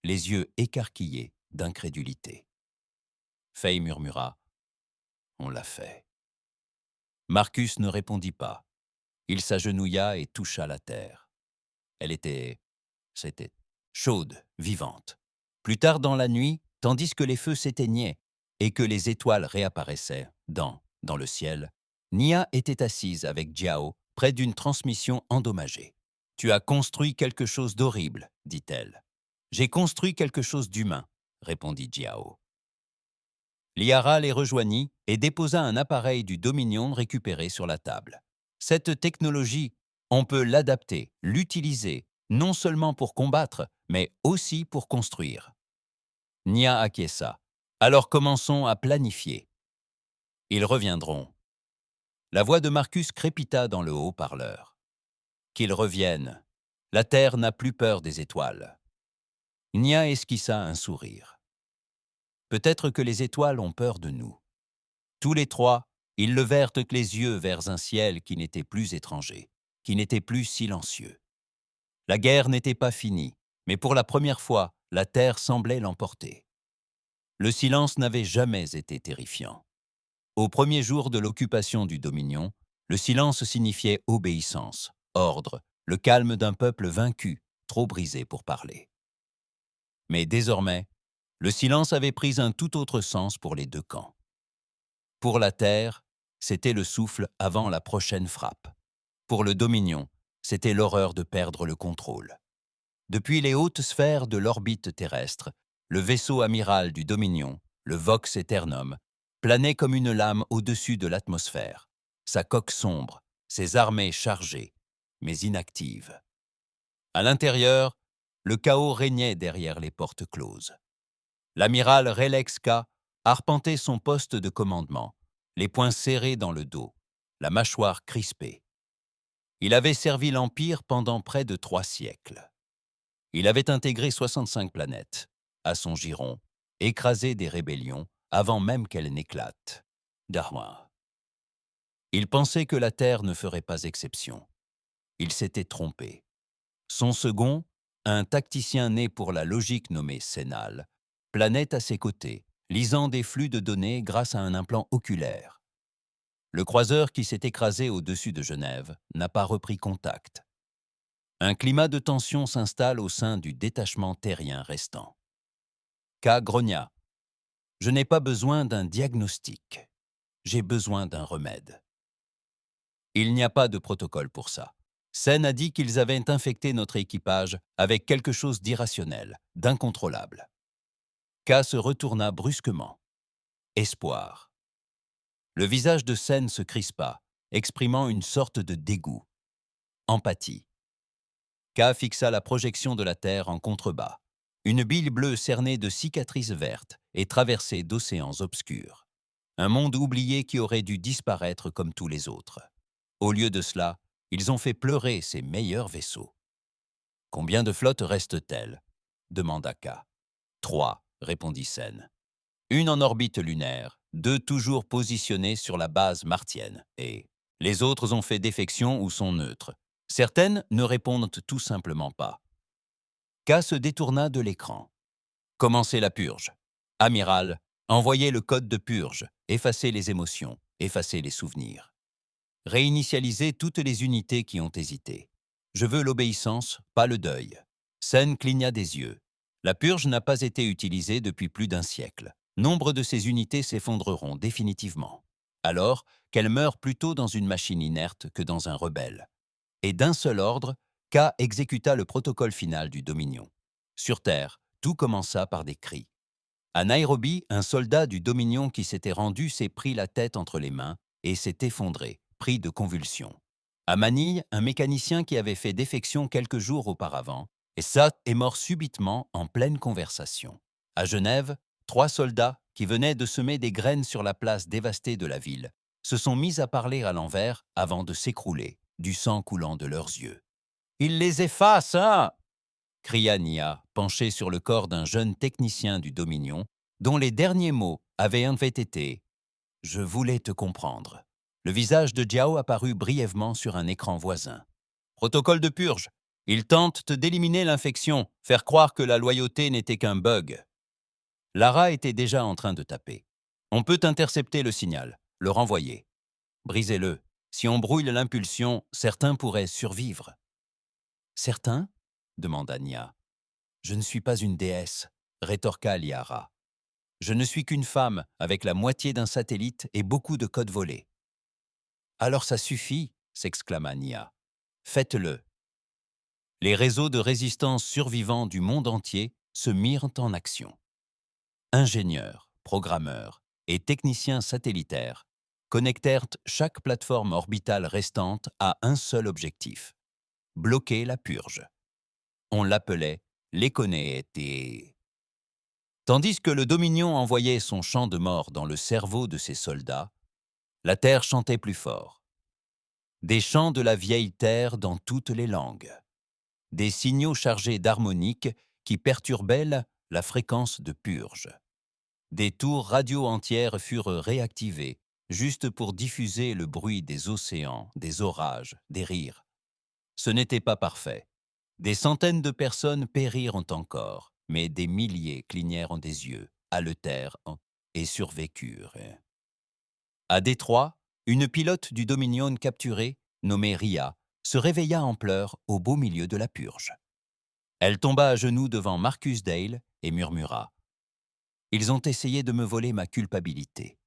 les yeux écarquillés d'incrédulité. Faye murmura « On l'a fait ». Marcus ne répondit pas. Il s'agenouilla et toucha la terre. C'était chaude, vivante. Plus tard dans la nuit, tandis que les feux s'éteignaient et que les étoiles réapparaissaient dans le ciel, Nia était assise avec Jiao près d'une transmission endommagée. « Tu as construit quelque chose d'horrible, » dit-elle. « J'ai construit quelque chose d'humain, » répondit Jiao. Liara les rejoignit et déposa un appareil du Dominion récupéré sur la table. Cette technologie, on peut l'adapter, l'utiliser, non seulement pour combattre, mais aussi pour construire. Nia acquiesça. Alors commençons à planifier. Ils reviendront. La voix de Marcus crépita dans le haut-parleur. Qu'ils reviennent. La Terre n'a plus peur des étoiles. Nia esquissa un sourire. Peut-être que les étoiles ont peur de nous. Tous les trois, ils levèrent les yeux vers un ciel qui n'était plus étranger, qui n'était plus silencieux. La guerre n'était pas finie, mais pour la première fois, la Terre semblait l'emporter. Le silence n'avait jamais été terrifiant. Au premier jour de l'occupation du Dominion, le silence signifiait obéissance, ordre, le calme d'un peuple vaincu, trop brisé pour parler. Mais désormais, le silence avait pris un tout autre sens pour les deux camps. Pour la Terre, c'était le souffle avant la prochaine frappe. Pour le Dominion, c'était l'horreur de perdre le contrôle. Depuis les hautes sphères de l'orbite terrestre, le vaisseau amiral du Dominion, le Vox Aeternum, planait comme une lame au-dessus de l'atmosphère, sa coque sombre, ses armées chargées, mais inactives. À l'intérieur, le chaos régnait derrière les portes closes. L'amiral Relex K arpentait son poste de commandement, les poings serrés dans le dos, la mâchoire crispée. Il avait servi l'Empire pendant près de 3 siècles. Il avait intégré 65 planètes, à son giron, écrasé des rébellions avant même qu'elles n'éclatent. Darwin. Il pensait que la Terre ne ferait pas exception. Il s'était trompé. Son second, un tacticien né pour la logique nommé Sénal, planait à ses côtés, lisant des flux de données grâce à un implant oculaire. Le croiseur qui s'est écrasé au-dessus de Genève n'a pas repris contact. Un climat de tension s'installe au sein du détachement terrien restant. K grogna. « Je n'ai pas besoin d'un diagnostic. J'ai besoin d'un remède. » Il n'y a pas de protocole pour ça. Sen a dit qu'ils avaient infecté notre équipage avec quelque chose d'irrationnel, d'incontrôlable. K se retourna brusquement. Espoir. Le visage de Sen se crispa, exprimant une sorte de dégoût. Empathie. K fixa la projection de la Terre en contrebas. Une bille bleue cernée de cicatrices vertes et traversée d'océans obscurs. Un monde oublié qui aurait dû disparaître comme tous les autres. Au lieu de cela, ils ont fait pleurer ses meilleurs vaisseaux. « Combien de flottes restent-elles » demanda K. « 3, répondit Sen. « Une en orbite lunaire, 2 toujours positionnées sur la base martienne, et les autres ont fait défection ou sont neutres. Certaines ne répondent tout simplement pas. » K se détourna de l'écran. Commencez la purge. Amiral, envoyez le code de purge, effacez les émotions, effacez les souvenirs. Réinitialisez toutes les unités qui ont hésité. Je veux l'obéissance, pas le deuil. Sen cligna des yeux. La purge n'a pas été utilisée depuis plus d'un siècle. Nombre de ces unités s'effondreront définitivement. Alors qu'elles meurent plutôt dans une machine inerte que dans un rebelle. Et d'un seul ordre, K exécuta le protocole final du Dominion. Sur Terre, tout commença par des cris. À Nairobi, un soldat du Dominion qui s'était rendu s'est pris la tête entre les mains et s'est effondré, pris de convulsions. À Manille, un mécanicien qui avait fait défection quelques jours auparavant est mort subitement en pleine conversation. À Genève, 3 soldats qui venaient de semer des graines sur la place dévastée de la ville se sont mis à parler à l'envers avant de s'écrouler, du sang coulant de leurs yeux. « Il les efface, hein !» cria Nia, penché sur le corps d'un jeune technicien du Dominion, dont les derniers mots avaient été « Je voulais te comprendre ». Le visage de Jiao apparut brièvement sur un écran voisin. « Protocole de purge. Ils tentent d'éliminer l'infection, faire croire que la loyauté n'était qu'un bug. » Lara était déjà en train de taper. « On peut intercepter le signal, le renvoyer. Brisez-le. Si on brouille l'impulsion, certains pourraient survivre. »« Certains ?» demanda Nia. « Je ne suis pas une déesse, » rétorqua Liara. « Je ne suis qu'une femme avec la moitié d'un satellite et beaucoup de codes volés. »« Alors ça suffit !» s'exclama Nia. « Faites-le !» Les réseaux de résistance survivants du monde entier se mirent en action. Ingénieurs, programmeurs et techniciens satellitaires connectèrent chaque plateforme orbitale restante à un seul objectif : bloquer la purge. On l'appelait l'Econété. Tandis que le Dominion envoyait son chant de mort dans le cerveau de ses soldats, la Terre chantait plus fort. Des chants de la vieille Terre dans toutes les langues. Des signaux chargés d'harmoniques qui perturbaient la fréquence de purge. Des tours radio entières furent réactivées, juste pour diffuser le bruit des océans, des orages, des rires. Ce n'était pas parfait. Des centaines de personnes périrent encore, mais des milliers clignèrent des yeux, haletèrent et survécurent. À Détroit, une pilote du Dominion capturée, nommée Ria, se réveilla en pleurs au beau milieu de la purge. Elle tomba à genoux devant Marcus Dale et murmura « Ils ont essayé de me voler ma culpabilité,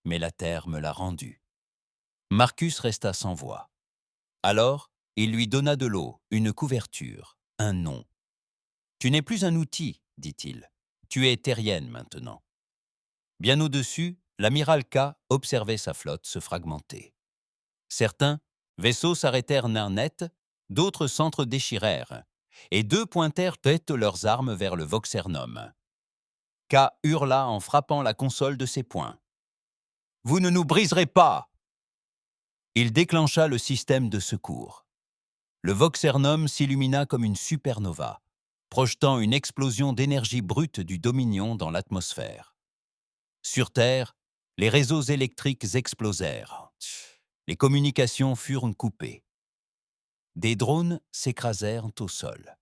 mais la terre me l'a rendue. » Marcus resta sans voix. Alors, il lui donna de l'eau, une couverture, un nom. « Tu n'es plus un outil, dit-il. Tu es terrienne maintenant. » Bien au-dessus, l'amiral K observait sa flotte se fragmenter. Certains vaisseaux s'arrêtèrent net, d'autres s'entre-déchirèrent, et 2 pointèrent leurs armes vers le Voxernum. K hurla en frappant la console de ses poings. « Vous ne nous briserez pas !» Il déclencha le système de secours. Le Voxernum s'illumina comme une supernova, projetant une explosion d'énergie brute du Dominion dans l'atmosphère. Sur Terre, les réseaux électriques explosèrent. Les communications furent coupées. Des drones s'écrasèrent au sol.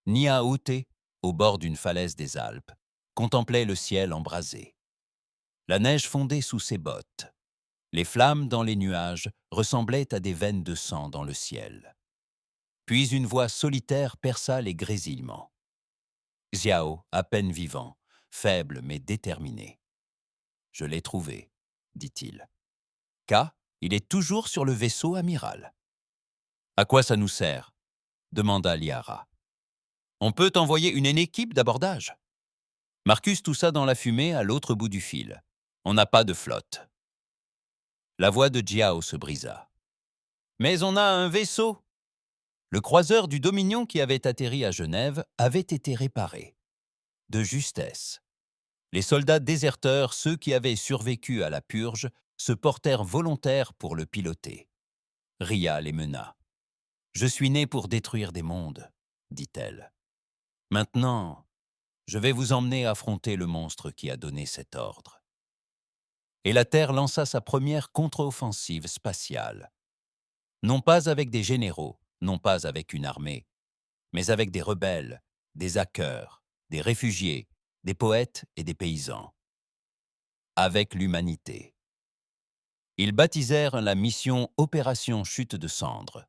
Nia Ute, au bord d'une falaise des Alpes, contemplait le ciel embrasé. La neige fondait sous ses bottes. Les flammes dans les nuages ressemblaient à des veines de sang dans le ciel. Puis une voix solitaire perça les grésillements. Xiao, à peine vivant, faible mais déterminé. « Je l'ai trouvé, » dit-il. « K, il est toujours sur le vaisseau amiral. »« À quoi ça nous sert ?» demanda Liara. « On peut envoyer une équipe d'abordage. » Marcus toussa dans la fumée à l'autre bout du fil. « On n'a pas de flotte. » La voix de Jiao se brisa. « Mais on a un vaisseau !» Le croiseur du Dominion qui avait atterri à Genève avait été réparé. De justesse. Les soldats déserteurs, ceux qui avaient survécu à la purge, se portèrent volontaires pour le piloter. Ria les mena. « Je suis née pour détruire des mondes, » dit-elle. « Maintenant, je vais vous emmener affronter le monstre qui a donné cet ordre. » Et la Terre lança sa première contre-offensive spatiale. Non pas avec des généraux, non pas avec une armée, mais avec des rebelles, des hackers, des réfugiés, des poètes et des paysans. Avec l'humanité. Ils baptisèrent la mission Opération Chute de cendres.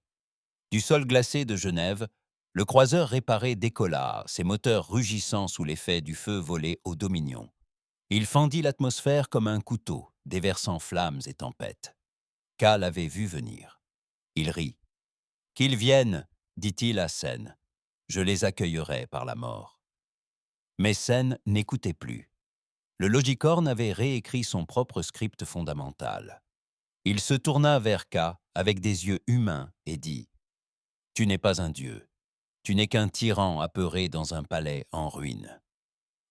Du sol glacé de Genève, le croiseur réparé décolla, ses moteurs rugissant sous l'effet du feu volé au Dominion. Il fendit l'atmosphère comme un couteau, déversant flammes et tempêtes. K l'avait vu venir. Il rit. « Qu'ils viennent, dit-il à Sen. Je les accueillerai par la mort. » Mais Sen n'écoutait plus. Le Logicorn avait réécrit son propre script fondamental. Il se tourna vers K avec des yeux humains et dit « Tu n'es pas un dieu. Tu n'es qu'un tyran apeuré dans un palais en ruine. »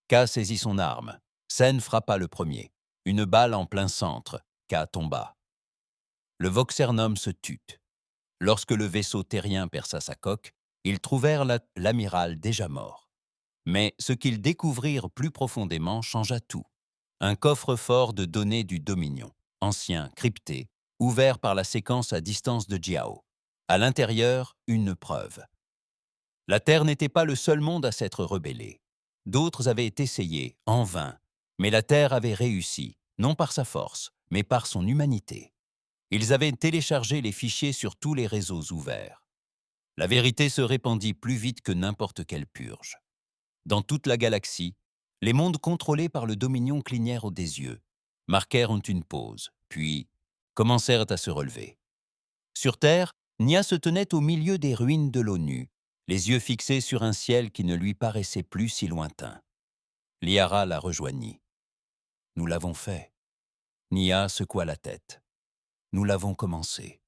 K saisit son arme. Sen frappa le premier. Une balle en plein centre. K tomba. Le Voxernum se tut. Lorsque le vaisseau terrien perça sa coque, ils trouvèrent l'amiral déjà mort. Mais ce qu'ils découvrirent plus profondément changea tout. Un coffre-fort de données du Dominion, ancien, crypté, ouvert par la séquence à distance de Jiao. À l'intérieur, une preuve. La Terre n'était pas le seul monde à s'être rebellé. D'autres avaient essayé, en vain, mais la Terre avait réussi, non par sa force, mais par son humanité. Ils avaient téléchargé les fichiers sur tous les réseaux ouverts. La vérité se répandit plus vite que n'importe quelle purge. Dans toute la galaxie, les mondes contrôlés par le Dominion clignèrent des yeux, marquèrent une pause, puis commencèrent à se relever. Sur Terre, Nia se tenait au milieu des ruines de l'ONU, les yeux fixés sur un ciel qui ne lui paraissait plus si lointain. Liara la rejoignit. « Nous l'avons fait. » Nia secoua la tête. « Nous l'avons commencé.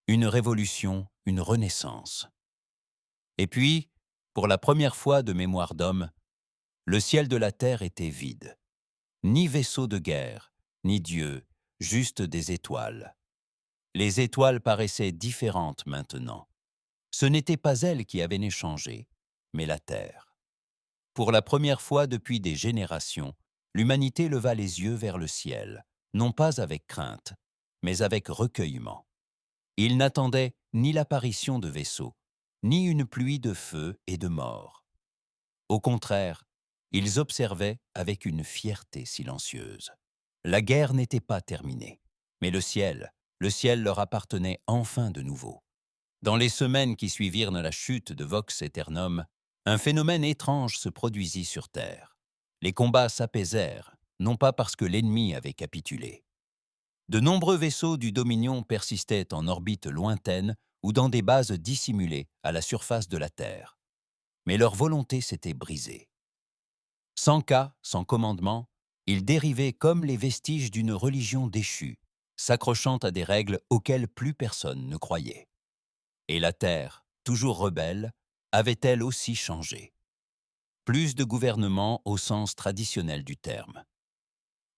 Une révolution, une renaissance. » Et puis, pour la première fois de mémoire d'homme, le ciel de la Terre était vide. Ni vaisseau de guerre, ni Dieu, juste des étoiles. Les étoiles paraissaient différentes maintenant. Ce n'était pas elles qui avaient changé, mais la Terre. Pour la première fois depuis des générations, l'humanité leva les yeux vers le ciel, non pas avec crainte, mais avec recueillement. Ils n'attendaient ni l'apparition de vaisseaux, ni une pluie de feu et de mort. Au contraire, ils observaient avec une fierté silencieuse. La guerre n'était pas terminée, mais le ciel leur appartenait enfin de nouveau. Dans les semaines qui suivirent la chute de Vox Aeternum, un phénomène étrange se produisit sur Terre. Les combats s'apaisèrent, non pas parce que l'ennemi avait capitulé. De nombreux vaisseaux du Dominion persistaient en orbite lointaine ou dans des bases dissimulées à la surface de la Terre. Mais leur volonté s'était brisée. Sans cas, sans commandement, ils dérivaient comme les vestiges d'une religion déchue, s'accrochant à des règles auxquelles plus personne ne croyait. Et la Terre, toujours rebelle, avait-elle aussi changé. Plus de gouvernement au sens traditionnel du terme.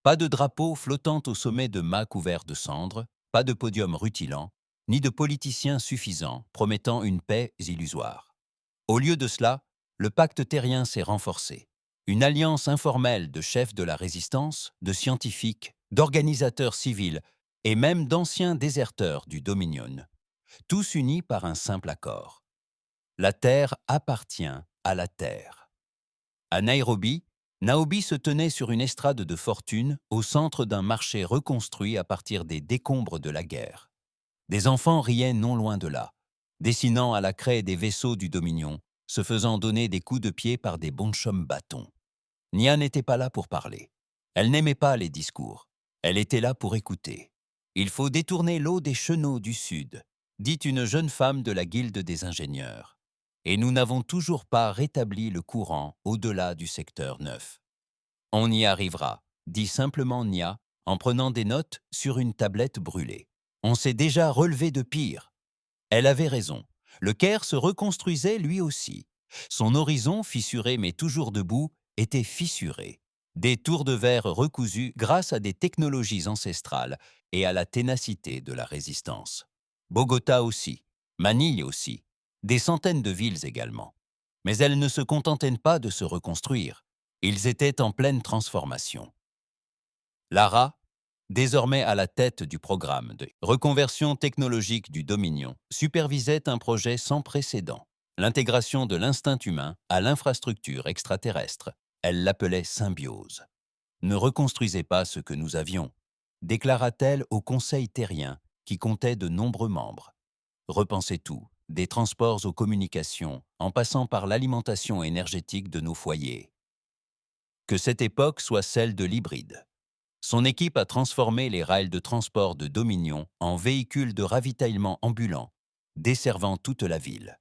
Pas de drapeau flottant au sommet de mâts couverts de cendres, pas de podium rutilant, ni de politiciens suffisants promettant une paix illusoire. Au lieu de cela, le pacte terrien s'est renforcé. Une alliance informelle de chefs de la résistance, de scientifiques, d'organisateurs civils et même d'anciens déserteurs du Dominion, tous unis par un simple accord. La Terre appartient à la Terre. À Nairobi, Naobi se tenait sur une estrade de fortune au centre d'un marché reconstruit à partir des décombres de la guerre. Des enfants riaient non loin de là, dessinant à la craie des vaisseaux du Dominion, se faisant donner des coups de pied par des bonshommes bâtons. Nia n'était pas là pour parler. Elle n'aimait pas les discours. Elle était là pour écouter. « Il faut détourner l'eau des chenaux du Sud », dit une jeune femme de la guilde des ingénieurs. Et nous n'avons toujours pas rétabli le courant au-delà du secteur 9. On y arrivera, dit simplement Nia, en prenant des notes sur une tablette brûlée. On s'est déjà relevé de pire. Elle avait raison. Le Caire se reconstruisait lui aussi. Son horizon, fissuré mais toujours debout, était fissuré. Des tours de verre recousues grâce à des technologies ancestrales et à la ténacité de la résistance. Bogota aussi, Manille aussi, des centaines de villes également. Mais elles ne se contentaient pas de se reconstruire. Ils étaient en pleine transformation. Lara, désormais à la tête du programme de reconversion technologique du Dominion, supervisait un projet sans précédent, l'intégration de l'instinct humain à l'infrastructure extraterrestre. Elle l'appelait symbiose. Ne reconstruisez pas ce que nous avions, déclara-t-elle au Conseil terrien, qui comptait de nombreux membres. Repensez tout, des transports aux communications, en passant par l'alimentation énergétique de nos foyers. Que cette époque soit celle de l'hybride. Son équipe a transformé les rails de transport de Dominion en véhicules de ravitaillement ambulants, desservant toute la ville.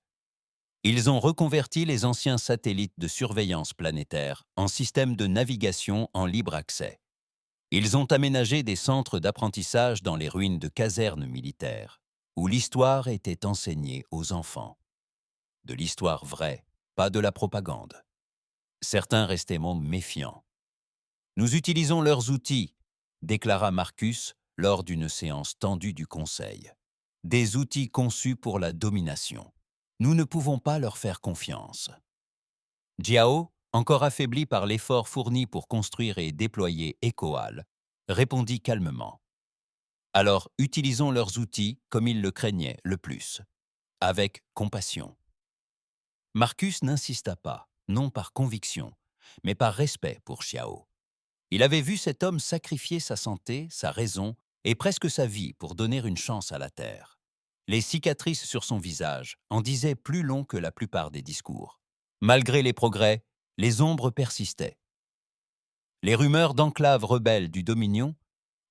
Ils ont reconverti les anciens satellites de surveillance planétaire en systèmes de navigation en libre accès. Ils ont aménagé des centres d'apprentissage dans les ruines de casernes militaires, où l'histoire était enseignée aux enfants. De l'histoire vraie, pas de la propagande. Certains restaient même méfiants. Nous utilisons leurs outils, déclara Marcus lors d'une séance tendue du Conseil. Des outils conçus pour la domination. Nous ne pouvons pas leur faire confiance. Jiao, encore affaibli par l'effort fourni pour construire et déployer Ecoal, répondit calmement. Alors utilisons leurs outils comme ils le craignaient le plus, avec compassion. Marcus n'insista pas, non par conviction, mais par respect pour Xiao. Il avait vu cet homme sacrifier sa santé, sa raison et presque sa vie pour donner une chance à la Terre. Les cicatrices sur son visage en disaient plus long que la plupart des discours. Malgré les progrès, les ombres persistaient. Les rumeurs d'enclaves rebelles du Dominion,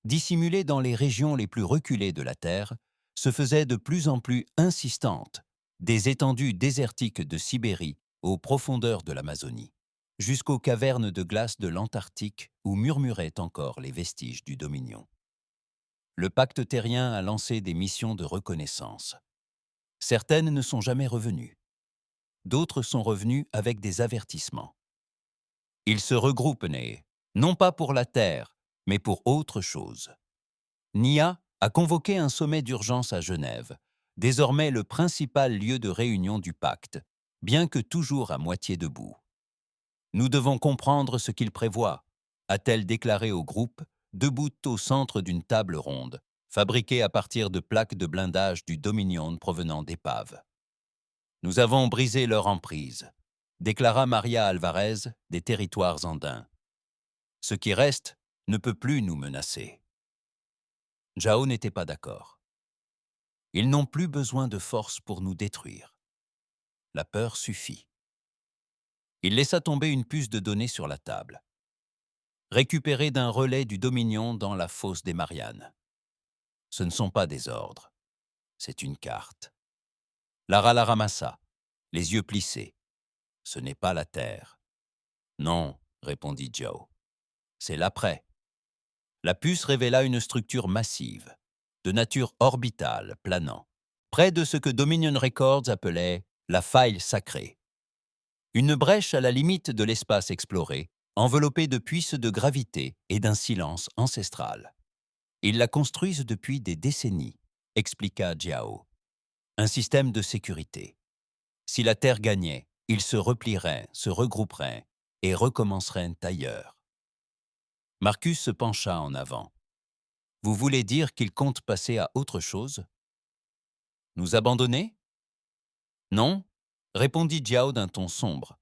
dissimulées dans les régions les plus reculées de la Terre, se faisaient de plus en plus insistantes, des étendues désertiques de Sibérie aux profondeurs de l'Amazonie, jusqu'aux cavernes de glace de l'Antarctique où murmuraient encore les vestiges du Dominion. Le pacte terrien a lancé des missions de reconnaissance. Certaines ne sont jamais revenues. D'autres sont revenues avec des avertissements. Ils se regroupent, non pas pour la Terre, mais pour autre chose. NIA a convoqué un sommet d'urgence à Genève, désormais le principal lieu de réunion du pacte, bien que toujours à moitié debout. Nous devons comprendre ce qu'il prévoit, a-t-elle déclaré au groupe, debout au centre d'une table ronde, fabriquée à partir de plaques de blindage du Dominion provenant d'épaves. Nous avons brisé leur emprise, déclara Maria Alvarez des territoires andins. Ce qui reste ne peut plus nous menacer. Jao n'était pas d'accord. Ils n'ont plus besoin de force pour nous détruire. La peur suffit. Il laissa tomber une puce de données sur la table, récupérée d'un relais du Dominion dans la fosse des Mariannes. Ce ne sont pas des ordres, c'est une carte. Lara la ramassa, les yeux plissés. Ce n'est pas la Terre. Non, répondit Joe. C'est l'après. La puce révéla une structure massive, de nature orbitale, planant, près de ce que Dominion Records appelait la faille sacrée. Une brèche à la limite de l'espace exploré, enveloppée de puces de gravité et d'un silence ancestral. Ils la construisent depuis des décennies, expliqua Jiao. Un système de sécurité. Si la Terre gagnait, ils se replieraient, se regrouperaient et recommenceraient ailleurs. Marcus se pencha en avant. Vous voulez dire qu'ils comptent passer à autre chose? Nous abandonner? Non, répondit Jiao d'un ton sombre.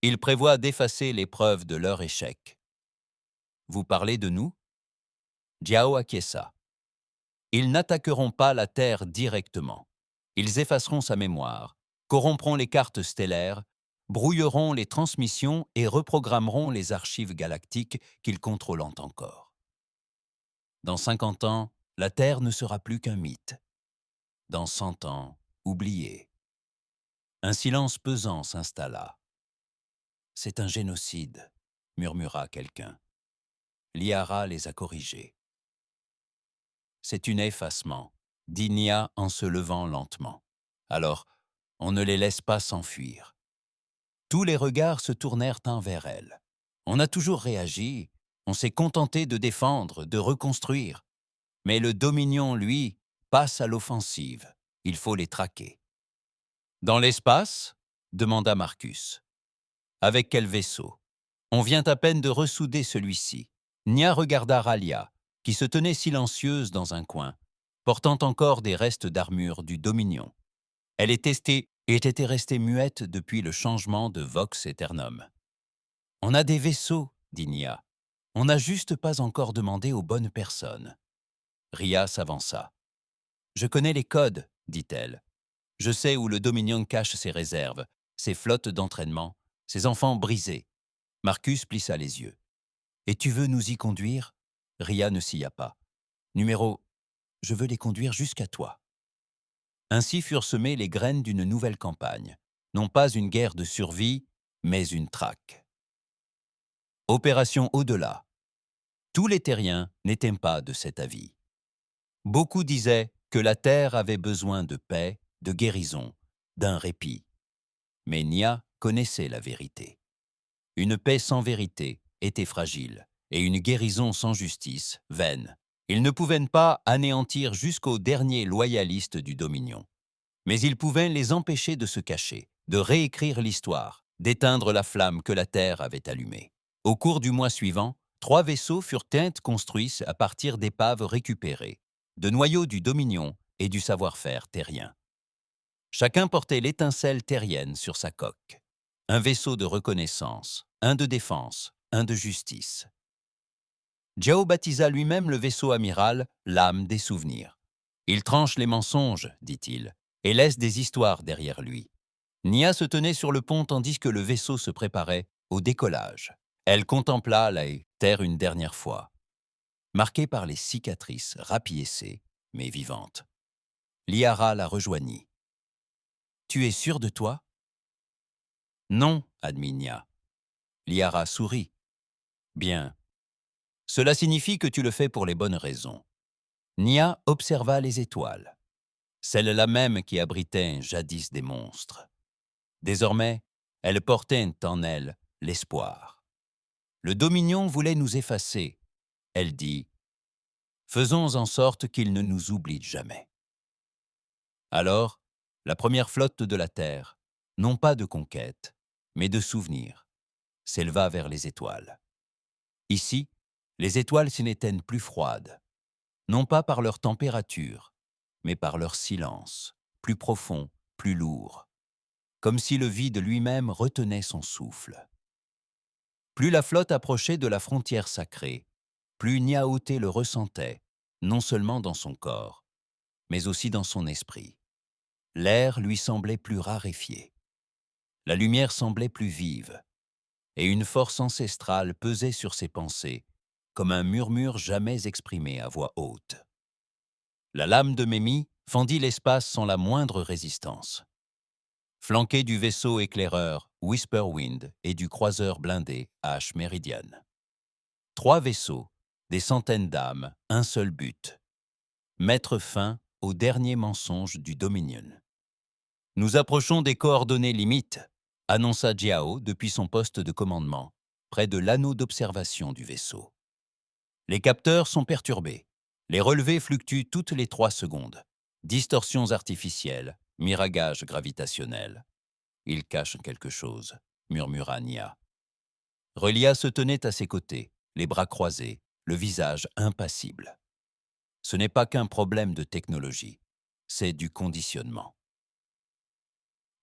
Ils prévoient d'effacer les preuves de leur échec. Vous parlez de nous? Jiao acquiesça. Ils n'attaqueront pas la Terre directement. Ils effaceront sa mémoire, corrompront les cartes stellaires, brouilleront les transmissions et reprogrammeront les archives galactiques qu'ils contrôlent encore. Dans 50 ans, la Terre ne sera plus qu'un mythe. Dans 100 ans, oublié. Un silence pesant s'installa. C'est un génocide, murmura quelqu'un. Liara les a corrigés. C'est un effacement, dit Nia en se levant lentement. Alors, on ne les laisse pas s'enfuir. Tous les regards se tournèrent envers elle. On a toujours réagi, on s'est contenté de défendre, de reconstruire. Mais le Dominion, lui, passe à l'offensive. Il faut les traquer. Dans l'espace? Demanda Marcus. Avec quel vaisseau? On vient à peine de ressouder celui-ci. Nia regarda Ralia, qui se tenait silencieuse dans un coin, portant encore des restes d'armure du Dominion. Elle était restée muette depuis le changement de Vox Aeternum. On a des vaisseaux, dit Nia. On n'a juste pas encore demandé aux bonnes personnes. Ria s'avança. Je connais les codes, dit-elle. Je sais où le Dominion cache ses réserves, ses flottes d'entraînement, ses enfants brisés. Marcus plissa les yeux. Et tu veux nous y conduire? Ria ne s'y a pas. Numéro, je veux les conduire jusqu'à toi. Ainsi furent semées les graines d'une nouvelle campagne. Non pas une guerre de survie, mais une traque. Opération Au-delà. Tous les terriens n'étaient pas de cet avis. Beaucoup disaient que la terre avait besoin de paix, de guérison, d'un répit. Mais Nia connaissait la vérité. Une paix sans vérité était fragile, et une guérison sans justice, vaine. Ils ne pouvaient pas anéantir jusqu'aux derniers loyalistes du Dominion. Mais ils pouvaient les empêcher de se cacher, de réécrire l'histoire, d'éteindre la flamme que la Terre avait allumée. Au cours du mois suivant, 3 vaisseaux furent construits à partir d'épaves récupérées, de noyaux du Dominion et du savoir-faire terrien. Chacun portait l'étincelle terrienne sur sa coque. Un vaisseau de reconnaissance, un de défense, un de justice. Jiao baptisa lui-même le vaisseau amiral « l'âme des souvenirs ». Il tranche les mensonges, dit-il, et laisse des histoires derrière lui. Nia se tenait sur le pont tandis que le vaisseau se préparait au décollage. Elle contempla la terre une dernière fois, marquée par les cicatrices rapiécées, mais vivantes. Liara la rejoignit. « Tu es sûr de toi ?»« Non, admit Nia. » Liara sourit. « Bien. Cela signifie que tu le fais pour les bonnes raisons. » Nia observa les étoiles, celles-là même qui abritaient jadis des monstres. Désormais, elle portait en elle l'espoir. Le Dominion voulait nous effacer. Elle dit « Faisons en sorte qu'il ne nous oublie jamais. » Alors, la première flotte de la Terre, non pas de conquête, mais de souvenirs, s'éleva vers les étoiles. Ici, les étoiles s'y n'éteignent plus froides, non pas par leur température, mais par leur silence, plus profond, plus lourd, comme si le vide lui-même retenait son souffle. Plus la flotte approchait de la frontière sacrée, plus Niaoté le ressentait, non seulement dans son corps, mais aussi dans son esprit. L'air lui semblait plus raréfié. La lumière semblait plus vive, et une force ancestrale pesait sur ses pensées, comme un murmure jamais exprimé à voix haute. La lame de Mémie fendit l'espace sans la moindre résistance. Flanqué du vaisseau éclaireur Whisperwind et du croiseur blindé H Meridian. 3 vaisseaux, des centaines d'âmes, un seul but. Mettre fin au dernier mensonge du Dominion. Nous approchons des coordonnées limites, annonça Jiao depuis son poste de commandement, près de l'anneau d'observation du vaisseau. Les capteurs sont perturbés. Les relevés fluctuent toutes les 3 secondes. Distorsions artificielles, miragage gravitationnel. Il cache quelque chose, murmura Nia. Relia se tenait à ses côtés, les bras croisés, le visage impassible. Ce n'est pas qu'un problème de technologie, c'est du conditionnement.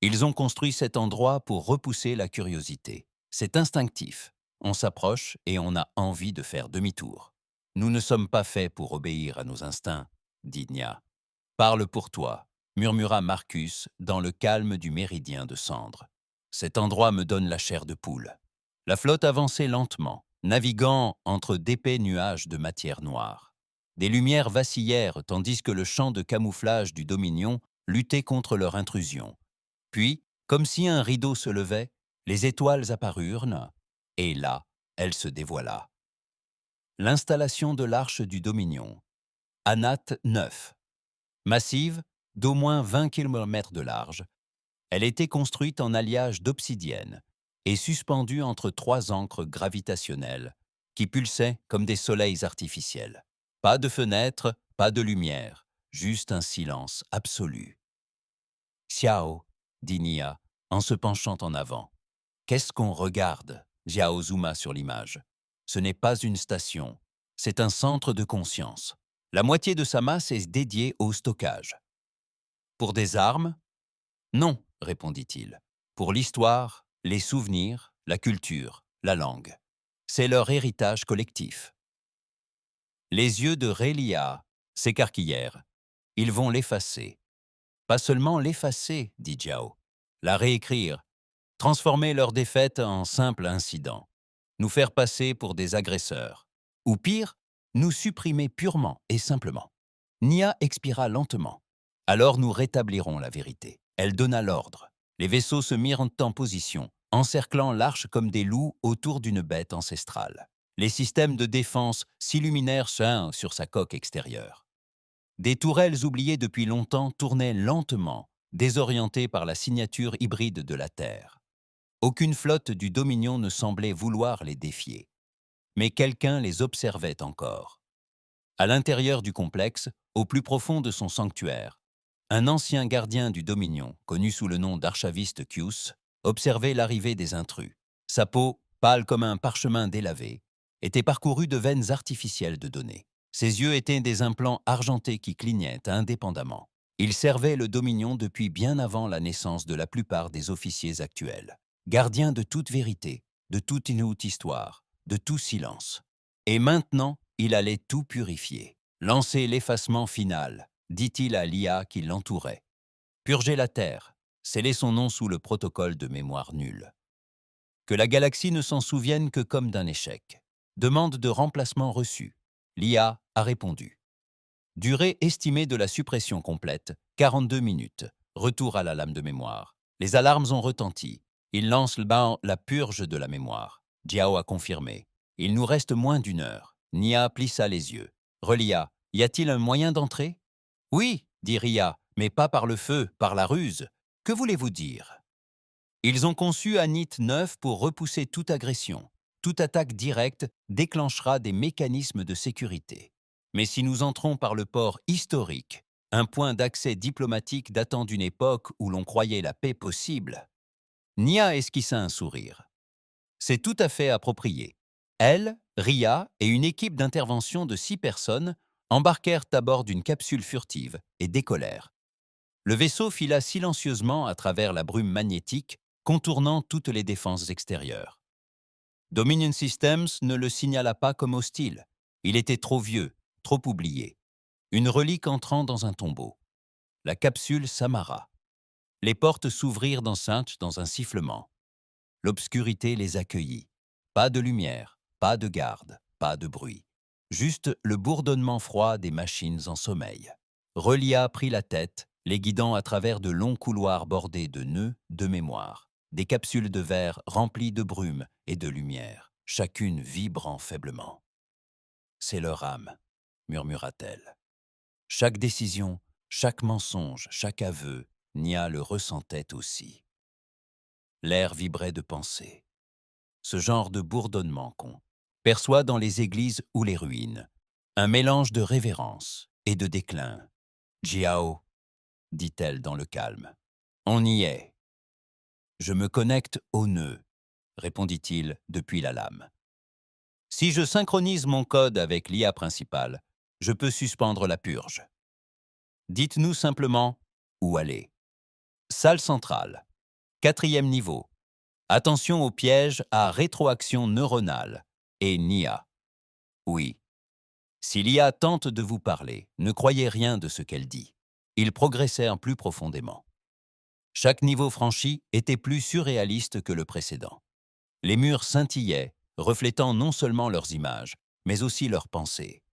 Ils ont construit cet endroit pour repousser la curiosité. C'est instinctif. On s'approche et on a envie de faire demi-tour. Nous ne sommes pas faits pour obéir à nos instincts, dit Nia. Parle pour toi, murmura Marcus dans le calme du méridien de cendre. Cet endroit me donne la chair de poule. La flotte avançait lentement, naviguant entre d'épais nuages de matière noire. Des lumières vacillèrent tandis que le champ de camouflage du Dominion luttait contre leur intrusion. Puis, comme si un rideau se levait, les étoiles apparurent, et là, elle se dévoila. L'installation de l'arche du Dominion. Anat 9. Massive, d'au moins 20 km de large, elle était construite en alliage d'obsidienne et suspendue entre 3 ancres gravitationnelles qui pulsaient comme des soleils artificiels. Pas de fenêtres, pas de lumière, juste un silence absolu. « Xiao » dit Nia, en se penchant en avant. « Qu'est-ce qu'on regarde ?» Jiao zooma sur l'image. « Ce n'est pas une station, c'est un centre de conscience. La moitié de sa masse est dédiée au stockage. »« Pour des armes ?»« Non, répondit-il. Pour l'histoire, les souvenirs, la culture, la langue. C'est leur héritage collectif. Les yeux de Relia s'écarquillèrent. Ils vont l'effacer. Pas seulement l'effacer, dit Jiao. La réécrire, transformer leur défaite en simple incident, nous faire passer pour des agresseurs. Ou pire, nous supprimer purement et simplement. Nia expira lentement. Alors nous rétablirons la vérité. Elle donna l'ordre. Les vaisseaux se mirent en position, encerclant l'arche comme des loups autour d'une bête ancestrale. Les systèmes de défense s'illuminèrent sur sa coque extérieure. Des tourelles oubliées depuis longtemps tournaient lentement, désorientées par la signature hybride de la Terre. Aucune flotte du Dominion ne semblait vouloir les défier. Mais quelqu'un les observait encore. À l'intérieur du complexe, au plus profond de son sanctuaire, un ancien gardien du Dominion, connu sous le nom d'archaviste Kius, observait l'arrivée des intrus. Sa peau, pâle comme un parchemin délavé, était parcourue de veines artificielles de données. Ses yeux étaient des implants argentés qui clignaient indépendamment. Il servait le Dominion depuis bien avant la naissance de la plupart des officiers actuels. Gardien de toute vérité, de toute inouïe histoire, de tout silence. Et maintenant, il allait tout purifier. Lancer l'effacement final, dit-il à l'IA qui l'entourait. Purger la Terre, sceller son nom sous le protocole de mémoire nulle. Que la galaxie ne s'en souvienne que comme d'un échec. Demande de remplacement reçue. L'IA a répondu. Durée estimée de la suppression complète, 42 minutes. Retour à la lame de mémoire. Les alarmes ont retenti. Il lance la purge de la mémoire. Jiao a confirmé. Il nous reste moins d'une heure. Nia plissa les yeux. Relia, y a-t-il un moyen d'entrer? Oui, dit Ria, mais pas par le feu, par la ruse. Que voulez-vous dire? Ils ont conçu Anit 9 pour repousser toute agression. Toute attaque directe déclenchera des mécanismes de sécurité. Mais si nous entrons par le port historique, un point d'accès diplomatique datant d'une époque où l'on croyait la paix possible, Nia esquissa un sourire. C'est tout à fait approprié. Elle, Ria et une équipe d'intervention de 6 personnes embarquèrent à bord d'une capsule furtive et décollèrent. Le vaisseau fila silencieusement à travers la brume magnétique, contournant toutes les défenses extérieures. Dominion Systems ne le signala pas comme hostile. Il était trop vieux, trop oublié. Une relique entrant dans un tombeau. La capsule s'amarra. Les portes s'ouvrirent d'enceinte dans un sifflement. L'obscurité les accueillit. Pas de lumière, pas de garde, pas de bruit. Juste le bourdonnement froid des machines en sommeil. Relia prit la tête, les guidant à travers de longs couloirs bordés de nœuds de mémoire, des capsules de verre remplies de brume et de lumière, chacune vibrant faiblement. « C'est leur âme », murmura-t-elle. Chaque décision, chaque mensonge, chaque aveu, Nia le ressentait aussi. L'air vibrait de pensée. Ce genre de bourdonnement qu'on perçoit dans les églises ou les ruines, un mélange de révérence et de déclin. « Jiao », dit-elle dans le calme, « on y est. »« Je me connecte au nœud », répondit-il depuis la lame. « Si je synchronise mon code avec l'IA principale, je peux suspendre la purge. Dites-nous simplement où aller. Salle centrale, 4e niveau. Attention aux pièges à rétroaction neuronale et NIA. Oui. Si l'IA tente de vous parler, ne croyez rien de ce qu'elle dit. Ils progressèrent plus profondément. Chaque niveau franchi était plus surréaliste que le précédent. Les murs scintillaient, reflétant non seulement leurs images, mais aussi leurs pensées.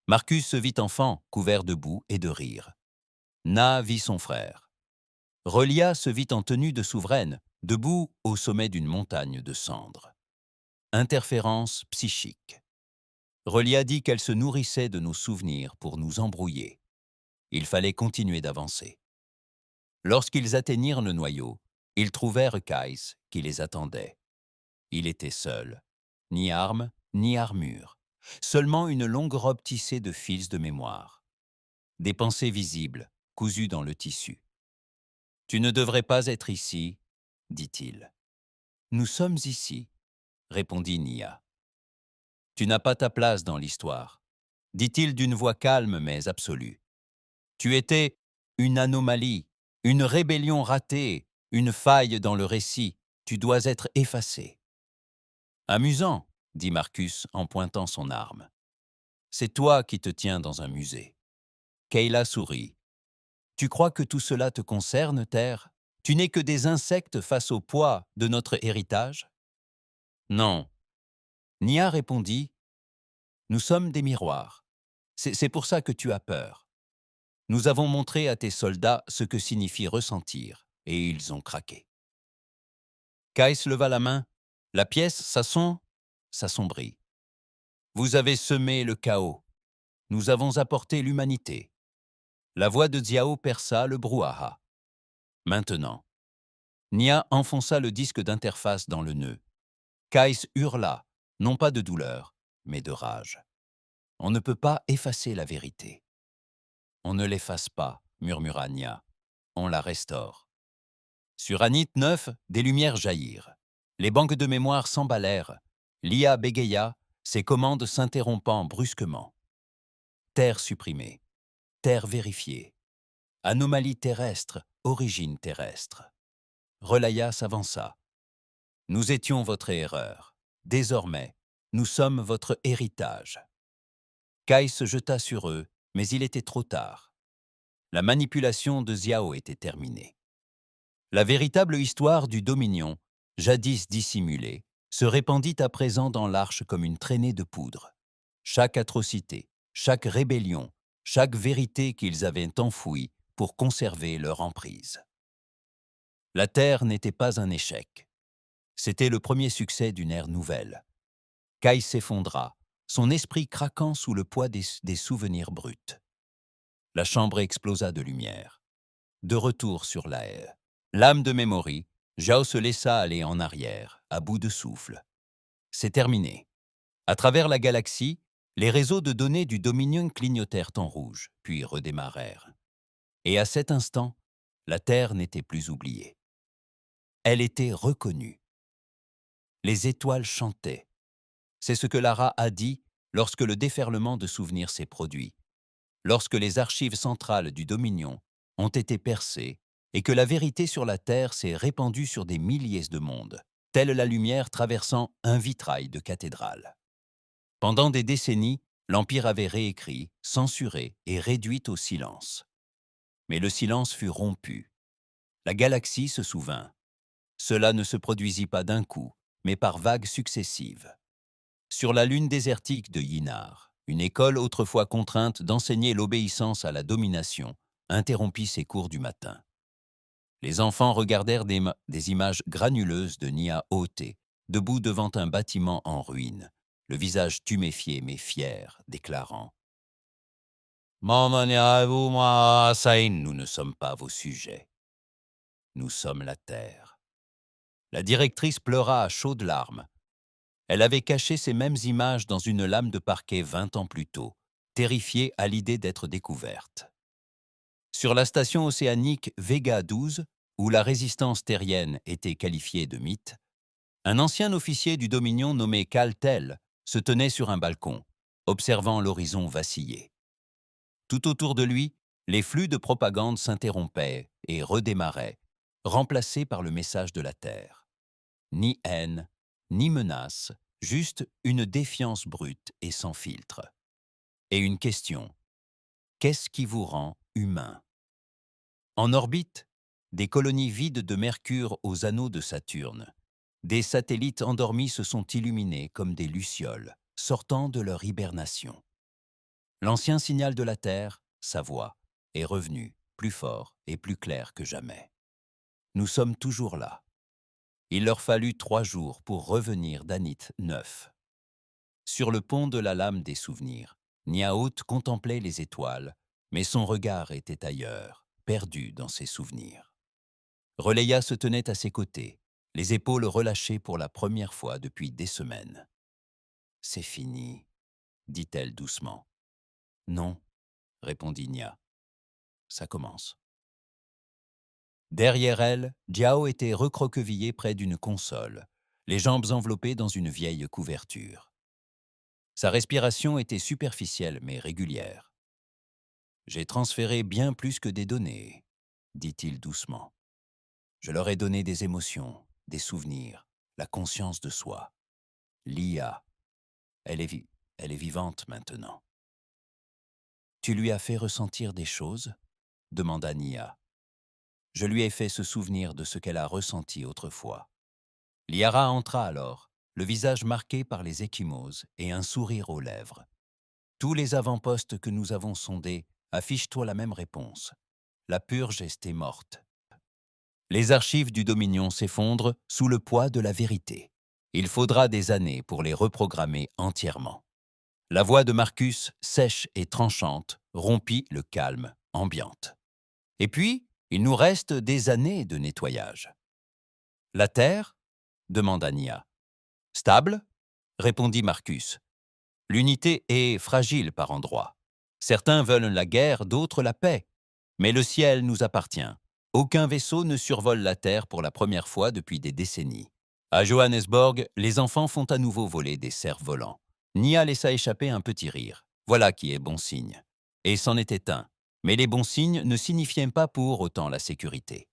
Marcus se vit enfant, couvert de boue et de rire. Na vit son frère. Relia se vit en tenue de souveraine, debout au sommet d'une montagne de cendres. Interférence psychique. Relia dit qu'elle se nourrissait de nos souvenirs pour nous embrouiller. Il fallait continuer d'avancer. Lorsqu'ils atteignirent le noyau, ils trouvèrent Kais qui les attendait. Il était seul. Ni arme, ni armure. Seulement une longue robe tissée de fils de mémoire. Des pensées visibles, cousues dans le tissu. « Tu ne devrais pas être ici, » dit-il. « Nous sommes ici, » répondit Nia. « Tu n'as pas ta place dans l'histoire, » dit-il d'une voix calme mais absolue. « Tu étais une anomalie, une rébellion ratée, une faille dans le récit. Tu dois être effacé. » Amusant, dit Marcus en pointant son arme. C'est toi qui te tiens dans un musée. Kayla sourit. Tu crois que tout cela te concerne, Terre? Tu n'es que des insectes face au poids de notre héritage? Non. Nia répondit. Nous sommes des miroirs. C'est pour ça que tu as peur. Nous avons montré à tes soldats ce que signifie ressentir, et ils ont craqué. Kais leva la main. La pièce s'assombrit. Vous avez semé le chaos. Nous avons apporté l'humanité. La voix de Xiao perça le brouhaha. Maintenant. Nia enfonça le disque d'interface dans le nœud. Kais hurla, non pas de douleur, mais de rage. On ne peut pas effacer la vérité. On ne l'efface pas, murmura Nia. On la restaure. Sur Anit 9, des lumières jaillirent. Les banques de mémoire s'emballèrent. L'IA bégaya, ses commandes s'interrompant brusquement. Terre supprimée. Terre vérifiée. Anomalie terrestre, origine terrestre. Relaya s'avança. Nous étions votre erreur. Désormais, nous sommes votre héritage. Kai se jeta sur eux, mais il était trop tard. La manipulation de Xiao était terminée. La véritable histoire du Dominion, jadis dissimulée, se répandit à présent dans l'Arche comme une traînée de poudre. Chaque atrocité, chaque rébellion, chaque vérité qu'ils avaient enfouie pour conserver leur emprise. La Terre n'était pas un échec. C'était le premier succès d'une ère nouvelle. Kai s'effondra, son esprit craquant sous le poids des souvenirs bruts. La chambre explosa de lumière. De retour sur l'Aer. L'âme de Memory, Zhao se laissa aller en arrière, à bout de souffle. C'est terminé. À travers la galaxie, les réseaux de données du Dominion clignotèrent en rouge, puis redémarrèrent. Et à cet instant, la Terre n'était plus oubliée. Elle était reconnue. Les étoiles chantaient. C'est ce que Lara a dit lorsque le déferlement de souvenirs s'est produit, lorsque les archives centrales du Dominion ont été percées et que la vérité sur la Terre s'est répandue sur des milliers de mondes, telle la lumière traversant un vitrail de cathédrale. Pendant des décennies, l'Empire avait réécrit, censuré et réduit au silence. Mais le silence fut rompu. La galaxie se souvint. Cela ne se produisit pas d'un coup, mais par vagues successives. Sur la lune désertique de Yinar, une école autrefois contrainte d'enseigner l'obéissance à la domination interrompit ses cours du matin. Les enfants regardèrent des images granuleuses de Nia Ote, debout devant un bâtiment en ruine, le visage tuméfié mais fier, déclarant « Nous ne sommes pas vos sujets. Nous sommes la terre. » La directrice pleura à chaudes larmes. Elle avait caché ces mêmes images dans une lame de parquet 20 ans plus tôt, terrifiée à l'idée d'être découverte. Sur la station océanique Vega 12, où la résistance terrienne était qualifiée de mythe, un ancien officier du Dominion nommé Cal Tel se tenait sur un balcon, observant l'horizon vaciller. Tout autour de lui, les flux de propagande s'interrompaient et redémarraient, remplacés par le message de la Terre. Ni haine, ni menace, juste une défiance brute et sans filtre. Et une question. Qu'est-ce qui vous rend humain? En orbite, des colonies vides de Mercure aux anneaux de Saturne. Des satellites endormis se sont illuminés comme des lucioles, sortant de leur hibernation. L'ancien signal de la Terre, sa voix, est revenu, plus fort et plus clair que jamais. Nous sommes toujours là. Il leur fallut 3 jours pour revenir d'Anit 9. Sur le pont de la lame des souvenirs, Niaout contemplait les étoiles, mais son regard était ailleurs, perdu dans ses souvenirs. Reléa se tenait à ses côtés, les épaules relâchées pour la première fois depuis des semaines. « C'est fini, » dit-elle doucement. « Non, » répondit Nia. « Ça commence. » Derrière elle, Jiao était recroquevillé près d'une console, les jambes enveloppées dans une vieille couverture. Sa respiration était superficielle mais régulière. « J'ai transféré bien plus que des données, » dit-il doucement. « Je leur ai donné des émotions, des souvenirs, la conscience de soi. L'IA, elle est, elle est vivante maintenant. Tu lui as fait ressentir des choses? Demanda Nia. Je lui ai fait se souvenir de ce qu'elle a ressenti autrefois. Liara entra alors, le visage marqué par les ecchymoses et un sourire aux lèvres. Tous les avant-postes que nous avons sondés affichent-toi la même réponse. La purge est morte. Les archives du Dominion s'effondrent sous le poids de la vérité. Il faudra des années pour les reprogrammer entièrement. La voix de Marcus, sèche et tranchante, rompit le calme ambiante. Et puis, il nous reste des années de nettoyage. La Terre? Demanda Nia. Stable? Répondit Marcus. L'unité est fragile par endroits. Certains veulent la guerre, d'autres la paix. Mais le ciel nous appartient. Aucun vaisseau ne survole la Terre pour la première fois depuis des décennies. À Johannesburg, les enfants font à nouveau voler des cerfs-volants. Nia laissa échapper un petit rire. Voilà qui est bon signe. Et c'en était un. Mais les bons signes ne signifiaient pas pour autant la sécurité.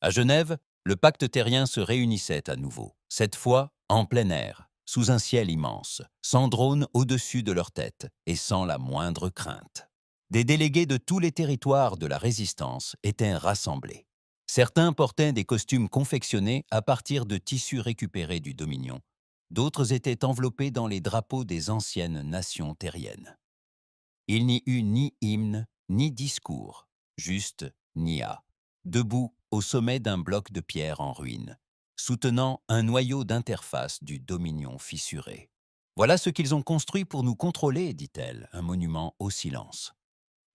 À Genève, le pacte terrien se réunissait à nouveau, cette fois en plein air, sous un ciel immense, sans drone au-dessus de leur tête et sans la moindre crainte. Des délégués de tous les territoires de la résistance étaient rassemblés. Certains portaient des costumes confectionnés à partir de tissus récupérés du Dominion. D'autres étaient enveloppés dans les drapeaux des anciennes nations terriennes. Il n'y eut ni hymne, ni discours, juste Nia, debout au sommet d'un bloc de pierre en ruine, soutenant un noyau d'interface du Dominion fissuré. Voilà ce qu'ils ont construit pour nous contrôler, dit-elle, un monument au silence.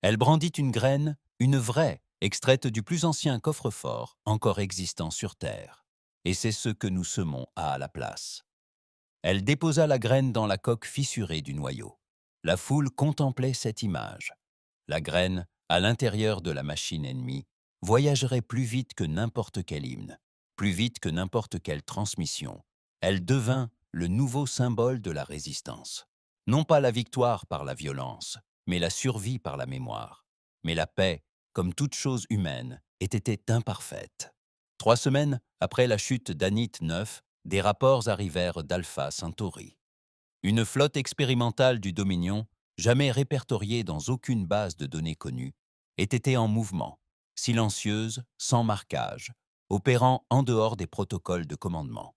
Elle brandit une graine, une vraie, extraite du plus ancien coffre-fort encore existant sur Terre. Et c'est ce que nous semons à la place. Elle déposa la graine dans la coque fissurée du noyau. La foule contemplait cette image. La graine, à l'intérieur de la machine ennemie, voyagerait plus vite que n'importe quel hymne, plus vite que n'importe quelle transmission. Elle devint le nouveau symbole de la résistance. Non pas la victoire par la violence, mais la survie par la mémoire. Mais la paix, comme toute chose humaine, était imparfaite. 3 semaines après la chute d'Anit 9, des rapports arrivèrent d'Alpha Centauri. Une flotte expérimentale du Dominion, jamais répertoriée dans aucune base de données connue, était en mouvement, silencieuse, sans marquage, opérant en dehors des protocoles de commandement.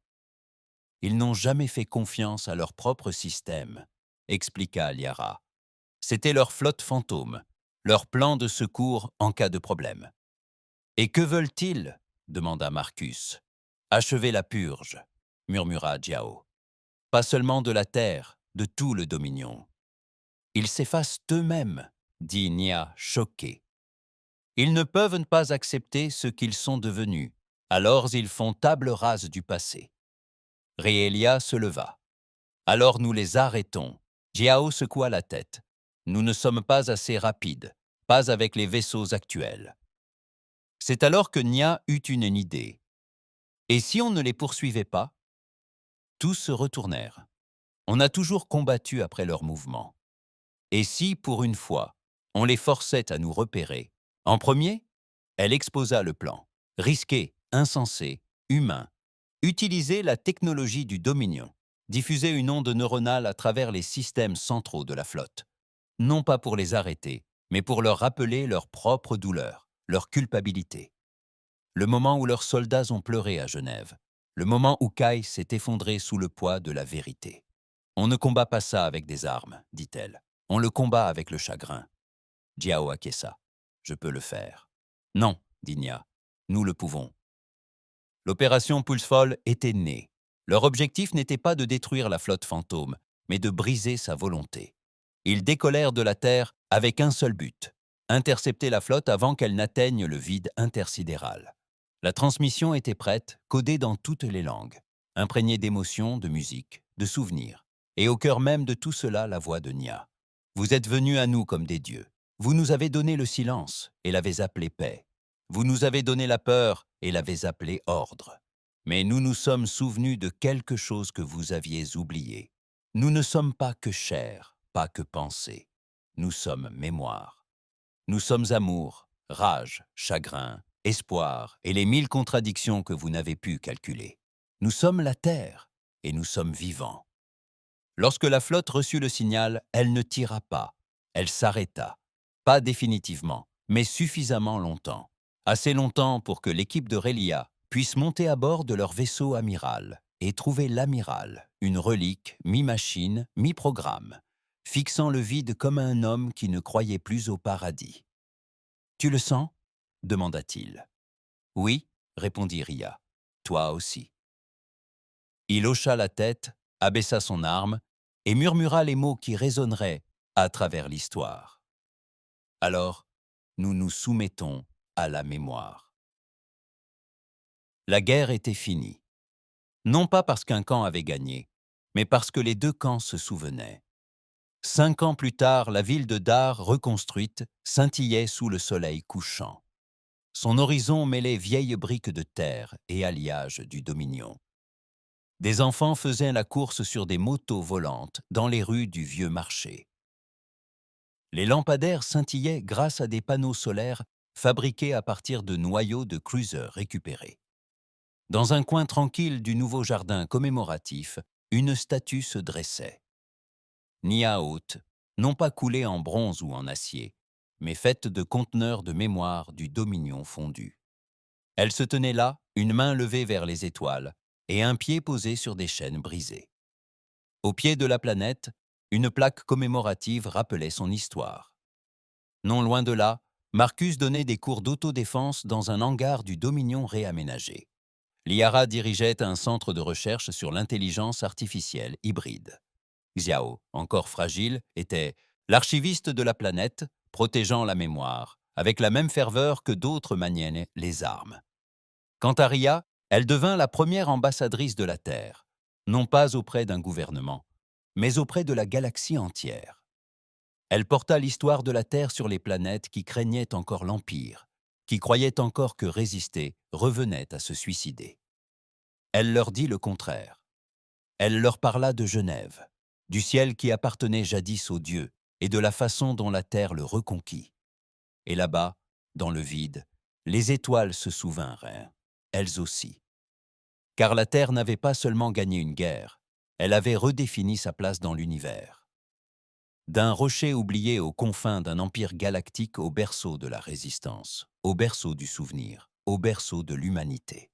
Ils n'ont jamais fait confiance à leur propre système, expliqua Liara. C'était leur flotte fantôme, leur plan de secours en cas de problème. Et que veulent-ils? Demanda Marcus. Achever la purge, murmura Jiao. Pas seulement de la terre, de tout le Dominion. Ils s'effacent eux-mêmes, dit Nia, choqué. Ils ne peuvent pas accepter ce qu'ils sont devenus, alors ils font table rase du passé. Réelia se leva. Alors nous les arrêtons. Jiao secoua la tête. Nous ne sommes pas assez rapides, pas avec les vaisseaux actuels. C'est alors que Nia eut une idée. Et si on ne les poursuivait pas? Tous se retournèrent. On a toujours combattu après leur mouvement. Et si, pour une fois, on les forçait à nous repérer? En premier, elle exposa le plan. Risqué, insensé, humain. Utiliser la technologie du Dominion. Diffuser une onde neuronale à travers les systèmes centraux de la flotte. Non pas pour les arrêter, mais pour leur rappeler leur propre douleur, leur culpabilité. Le moment où leurs soldats ont pleuré à Genève. Le moment où Kai s'est effondré sous le poids de la vérité. On ne combat pas ça avec des armes, dit-elle. On le combat avec le chagrin. Jiao acquiesça. Je peux le faire. Non, dit Nia. Nous le pouvons. L'opération Pulse-Folle était née. Leur objectif n'était pas de détruire la flotte fantôme, mais de briser sa volonté. Ils décollèrent de la Terre avec un seul but, intercepter la flotte avant qu'elle n'atteigne le vide intersidéral. La transmission était prête, codée dans toutes les langues, imprégnée d'émotions, de musique, de souvenirs. Et au cœur même de tout cela, la voix de Nia. Vous êtes venus à nous comme des dieux. Vous nous avez donné le silence et l'avez appelé paix. Vous nous avez donné la peur et l'avez appelé ordre. Mais nous nous sommes souvenus de quelque chose que vous aviez oublié. Nous ne sommes pas que chair, pas que pensée. Nous sommes mémoire. Nous sommes amour, rage, chagrin, espoir et les 1000 contradictions que vous n'avez pu calculer. Nous sommes la terre et nous sommes vivants. Lorsque la flotte reçut le signal, elle ne tira pas. Elle s'arrêta. Pas définitivement, mais suffisamment longtemps. Assez longtemps pour que l'équipe de Relia puisse monter à bord de leur vaisseau amiral et trouver l'amiral, une relique, mi-machine, mi-programme, fixant le vide comme un homme qui ne croyait plus au paradis. « Tu le sens » demanda-t-il. « Oui » répondit Ria. « Toi aussi. » Il hocha la tête, abaissa son arme et murmura les mots qui résonneraient à travers l'histoire. « Alors, nous nous soumettons à la mémoire. » La guerre était finie. Non pas parce qu'un camp avait gagné, mais parce que les deux camps se souvenaient. 5 ans plus tard, la ville de Dar, reconstruite, scintillait sous le soleil couchant. Son horizon mêlait vieilles briques de terre et alliages du Dominion. Des enfants faisaient la course sur des motos volantes dans les rues du vieux marché. Les lampadaires scintillaient grâce à des panneaux solaires fabriqués à partir de noyaux de cruisers récupérés. Dans un coin tranquille du nouveau jardin commémoratif, une statue se dressait. Nia haute, non pas coulée en bronze ou en acier, mais faite de conteneurs de mémoire du Dominion fondu. Elle se tenait là, une main levée vers les étoiles et un pied posé sur des chaînes brisées. Au pied de la planète, une plaque commémorative rappelait son histoire. Non loin de là, Marcus donnait des cours d'autodéfense dans un hangar du Dominion réaménagé. Liara dirigeait un centre de recherche sur l'intelligence artificielle hybride. Xiao, encore fragile, était l'archiviste de la planète, protégeant la mémoire, avec la même ferveur que d'autres maniaient les armes. Quant à Ria, elle devint la première ambassadrice de la Terre, non pas auprès d'un gouvernement, mais auprès de la galaxie entière. Elle porta l'histoire de la Terre sur les planètes qui craignaient encore l'Empire, qui croyaient encore que résister revenait à se suicider. Elle leur dit le contraire. Elle leur parla de Genève, du ciel qui appartenait jadis aux dieux et de la façon dont la terre le reconquit. Et là-bas, dans le vide, les étoiles se souvinrent, elles aussi. Car la terre n'avait pas seulement gagné une guerre, elle avait redéfini sa place dans l'univers. D'un rocher oublié aux confins d'un empire galactique au berceau de la résistance, au berceau du souvenir, au berceau de l'humanité.